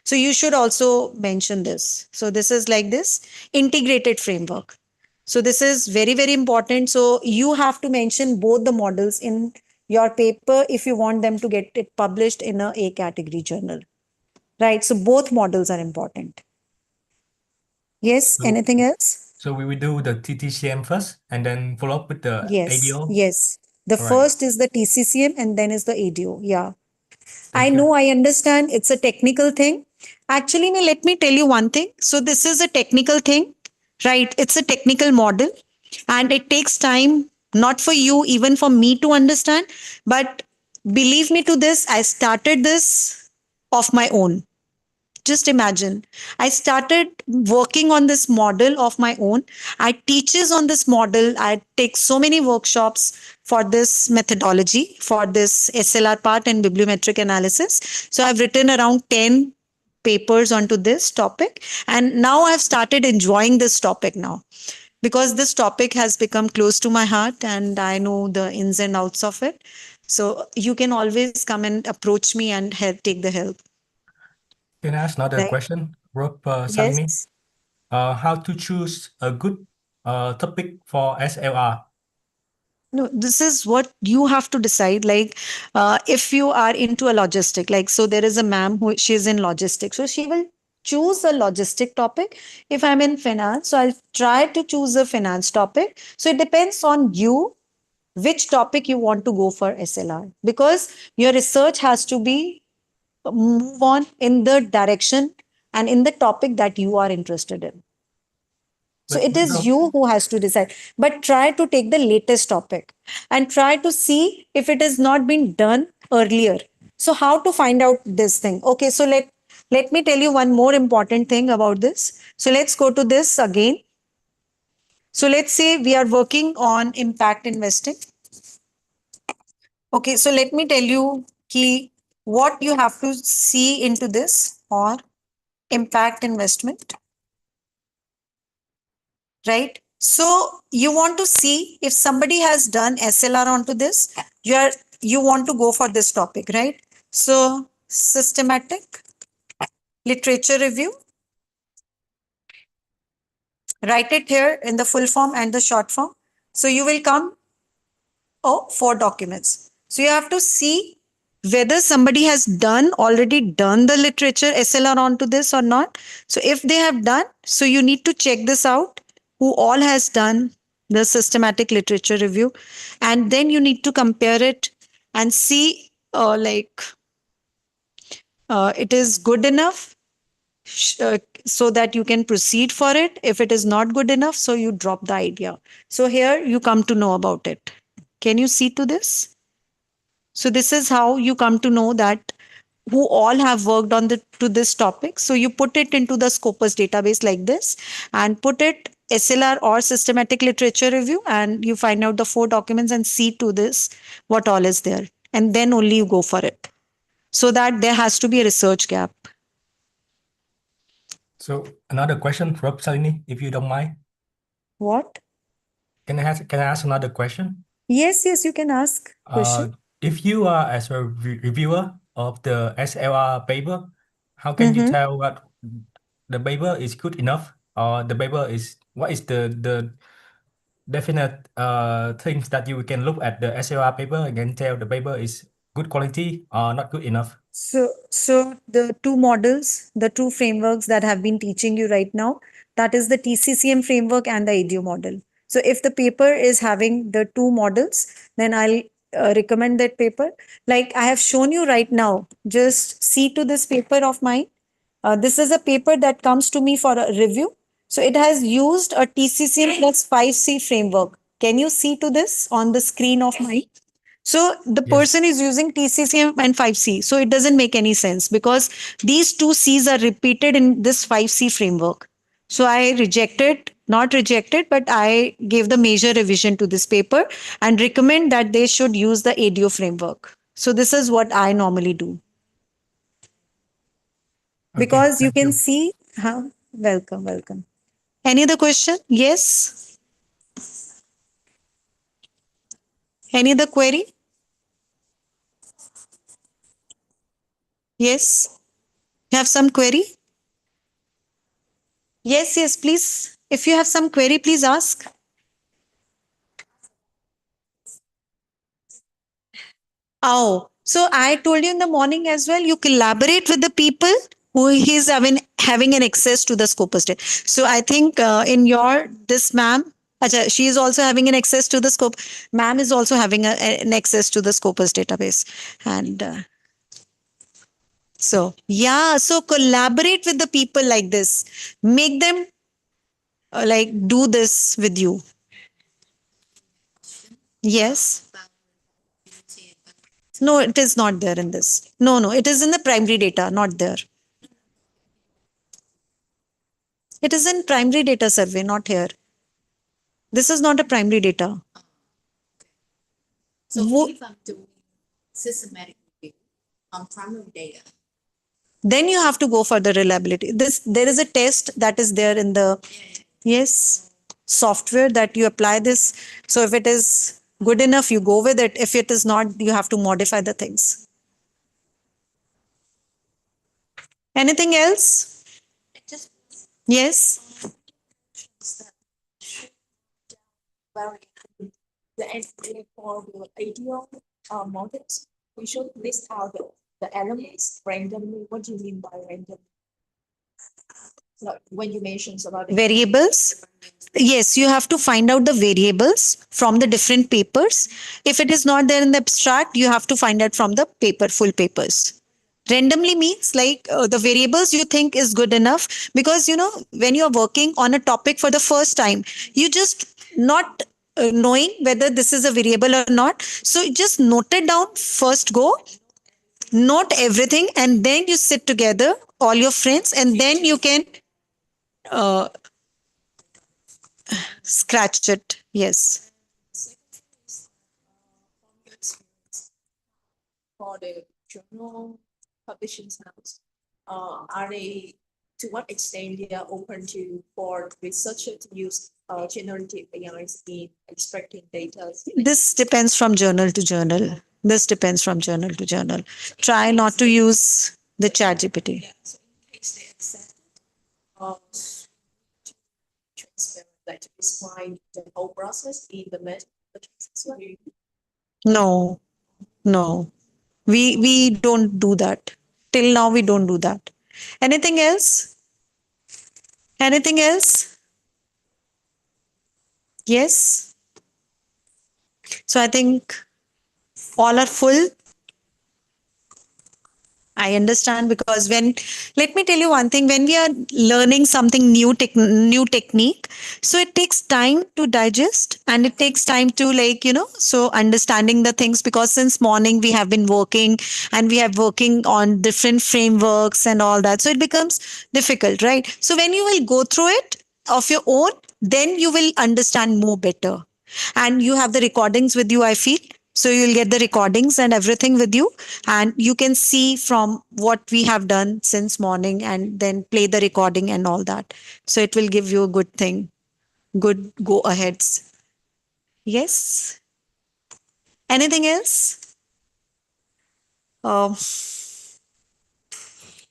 so you should also mention this. So this is like this integrated framework. So this is very, very important. So you have to mention both the models in your paper if you want them to get it published in a category journal. Right. So both models are important. Yes. So Anything else? so we will do the TTCM first and then follow up with the Yes. ADO. Yes. The All right. first is the TCCM and then is the ADO. Yeah. I Thank you. know, I understand it's a technical thing. Actually, let me tell you one thing. So, this is a technical thing, right? It's a technical model and it takes time, not for you, even for me to understand. But believe me to this, I started this of my own. Just imagine, I started working on this model of my own. I teaches on this model. I take so many workshops for this methodology, for this SLR part and bibliometric analysis. So I've written around 10 papers onto this topic. And now I've started enjoying this topic now because this topic has become close to my heart and I know the ins and outs of it. So you can always come and approach me and help take the help. Can I ask another Right? question, Prof. Shalini? Yes. How to choose a good topic for SLR? No, this is what you have to decide. Like, if you are into a logistic, like, so there is a ma'am who she's in logistics, so she will choose a logistic topic. If I'm in finance, so I'll try to choose a finance topic. So it depends on you which topic you want to go for SLR because your research has to be move on in the direction and in the topic that you are interested in. So it is But you who has to decide. But try to take the latest topic and try to see if it has not been done earlier. So how to find out this thing? Okay, so let me tell you one more important thing about this. So let's go to this again. So let's say we are working on impact investing. Okay, so let me tell you key what you have to see into this or impact investment. Right? So you want to see if somebody has done SLR onto this, you want to go for this topic, right? So systematic literature review, write it here in the full form and the short form. So you will come, oh, 4 documents. So you have to see whether somebody has already done the literature SLR onto this or not. So if they have done, so you need to check this out, who all has done the systematic literature review. And then you need to compare it and see it is good enough so that you can proceed for it. If it is not good enough, so you drop the idea. So here you come to know about it. Can you see to this? So this is how you come to know that who all have worked on the to this topic. So you put it into the Scopus database like this and put it SLR or systematic literature review and you find out the 4 documents and see to this what all is there. And then only you go for it. So that there has to be a research gap. So another question, Prof. Shalini, if you don't mind. What? Can I ask another question? Yes, you can ask question. If you are as a reviewer of the SLR paper, how can you Mm-hmm. tell what the paper is good enough or the paper is what is the definite things that you can look at the SLR paper and can tell the paper is good quality or not good enough? So the two models, the two frameworks that have been teaching you right now, that is the TCCM framework and the ADO model. So if the paper is having the two models, then I'll recommend that paper. Like I have shown you right now, just see to this paper of mine. This is a paper that comes to me for a review. So it has used a TCCM plus 5C framework. Can you see to this on the screen of mine? So the Yes. person is using TCCM and 5C. So it doesn't make any sense because these two C's are repeated in this 5C framework. So I rejected, not rejected, but I gave the major revision to this paper and recommend that they should use the ADO framework. So this is what I normally do. Okay, Because you thank can you. see, welcome. Any other question? Yes. Any other query? Yes. You have some query? Yes, please. If you have some query, please ask. Oh, so I told you in the morning as well, you collaborate with the people who is having an access to the Scopus data. So I think in your, this ma'am, Acha, she is also having an access to the scope. Ma'am is also having an access to the Scopus database. And so, yeah, so collaborate with the people like this. Make them like do this with you. Yes. No, it is not there in this. No, it is in the primary data, not there. It is in primary data survey, not here. This is not a primary data. So Wo- if I'm doing systematic review on primary data, Then you have to go for the reliability. This there is a test that is there in the yes software that you apply this. So if it is good enough, you go with it. If it is not, you have to modify the things. Anything else? it just Yes. vary. The entry for the ideal models, we should list out the elements randomly. What do you mean by random? Like when you mentioned about Variables. Yes, you have to find out the variables from the different papers. If it is not there in the abstract, you have to find out from the paper, full papers. Randomly means like the variables you think is good enough because when you're working on a topic for the first time, you just not knowing whether this is a variable or not. So just note it down first go, note everything, and then you sit together, all your friends, and then you can uh, scratch it. Yes. for the journal publishing house, are they, to what extent they are open to for researchers to use generative AIs in extracting data? This depends from journal to journal. This depends from journal to journal. Try not to use the chat GPT. Yeah, so in case they accept uh, transparent, like to describe the whole process in the method. No, no. We don't do that. Till now we don't do that. Anything else? Anything else? Yes. So I think all are full. I understand because let me tell you one thing, when we are learning something new technique, so it takes time to digest and it takes time to so understanding the things because since morning we have been working and we are working on different frameworks and all that. So it becomes difficult, right? So when you will go through it of your own, then you will understand more better. And you have the recordings with you, I feel. So you'll get the recordings and everything with you, and you can see from what we have done since morning and then play the recording and all that. So it will give you a good thing, good go aheads. Yes. Anything else? Um,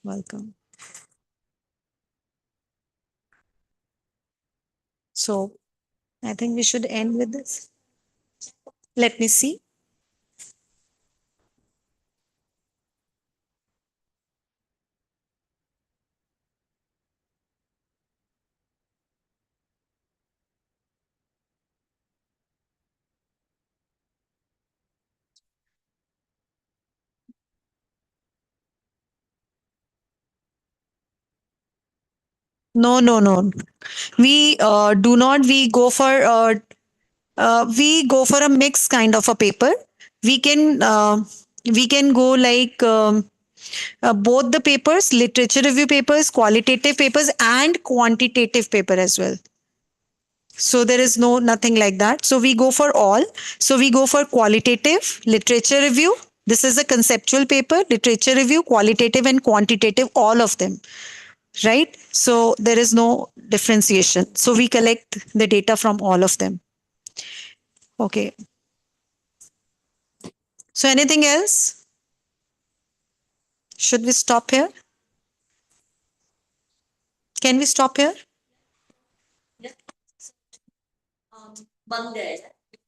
welcome. So I think we should end with this. Let me see. No, no, no. We do not. We go for a mix kind of a paper. We can uh, we can go like both the papers, literature review papers, qualitative papers, and quantitative paper as well. So there is no nothing like that. So we go for all. So we go for qualitative literature review. This is a conceptual paper, literature review, qualitative and quantitative, all of them. Right? So there is no differentiation. So we collect the data from all of them. Okay. So anything else? Should we stop here? Can we stop here? Monday.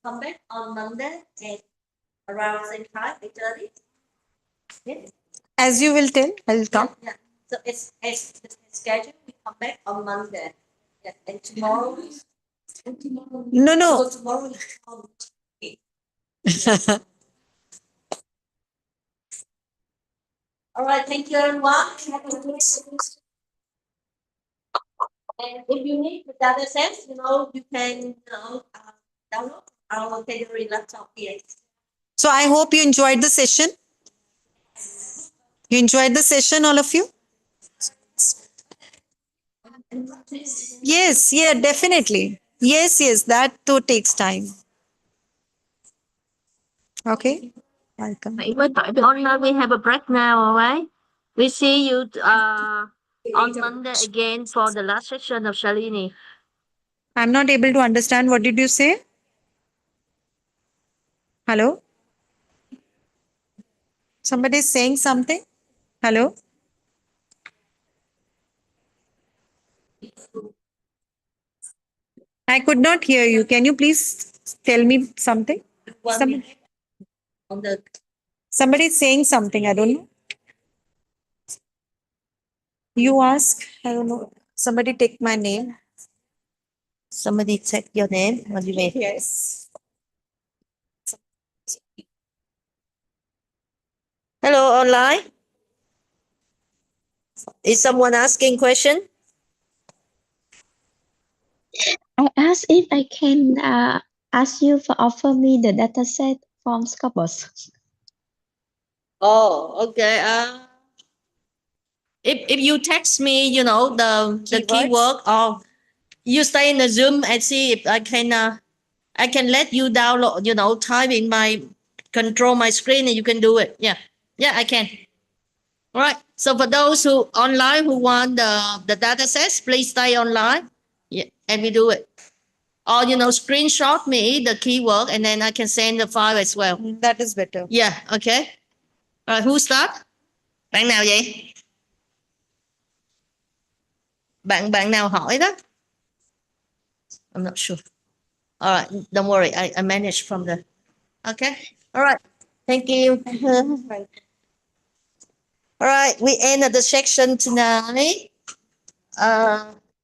Come back on Monday at around same time, 8:30. Yeah. As you will tell, I will come. Yeah. So it's scheduled. We come back on Monday. Yeah. And tomorrow. No, no. So tomorrow. All right. Thank you, everyone. And if you need the data sets, you can, download our February laptop here. So I hope you enjoyed the session. You enjoyed the session, all of you? Yes, yeah, definitely. Yes, yes, that too takes time. Okay. Welcome. We have a break now, all right? We see you on Monday again for the last section of Shalini. I'm not able to understand. What did you say? Hello? Somebody is saying something? Hello? I could not hear you. Can you please tell me something? Some, On the somebody is saying something. I don't know. You ask. I don't know. Somebody take my name. Somebody check your name. What do you mean? Yes. Hello, online. Is someone asking question? I asked if I can ask you for offer me the data set from Scopus. Oh, okay. If you text me, the keyword, or you stay in the Zoom and see if I can let you download, type in my control my screen and you can do it. Yeah. Yeah, I can. All right. So for those who online who want the data sets, please stay online. Yeah, and we do it. Or screenshot me the keyword and then I can send the file as well. That is better. Yeah, okay. Rồi, who start? Bạn nào vậy? Bạn nào hỏi đó? I'm not sure. All right, don't worry. I manage from the. Okay. All right. Thank you. All right, we end the section tonight.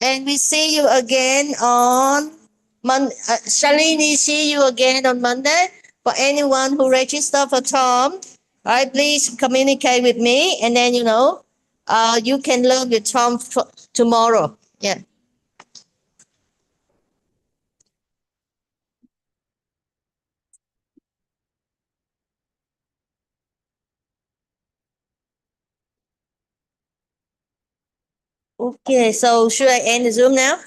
And we see you again on Monday. Shalini, see you again on Monday. For anyone who register for Tom, all right, please communicate with me, and then you can learn with Tom tomorrow. Yeah. Okay, so should I end the Zoom now?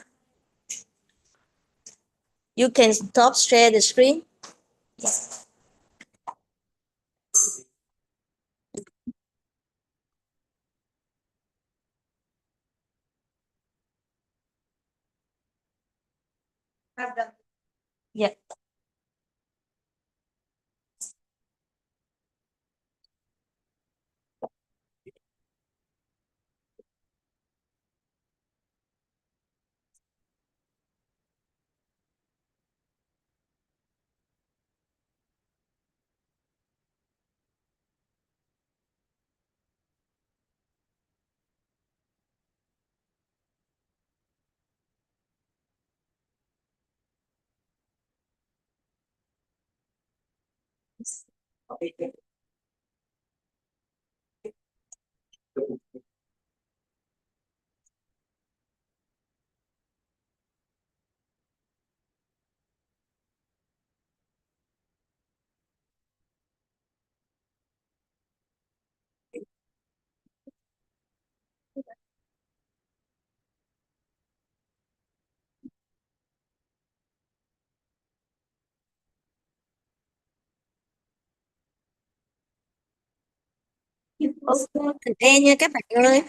You can stop share the screen. Yeah. Ok, e nha các bạn ơi.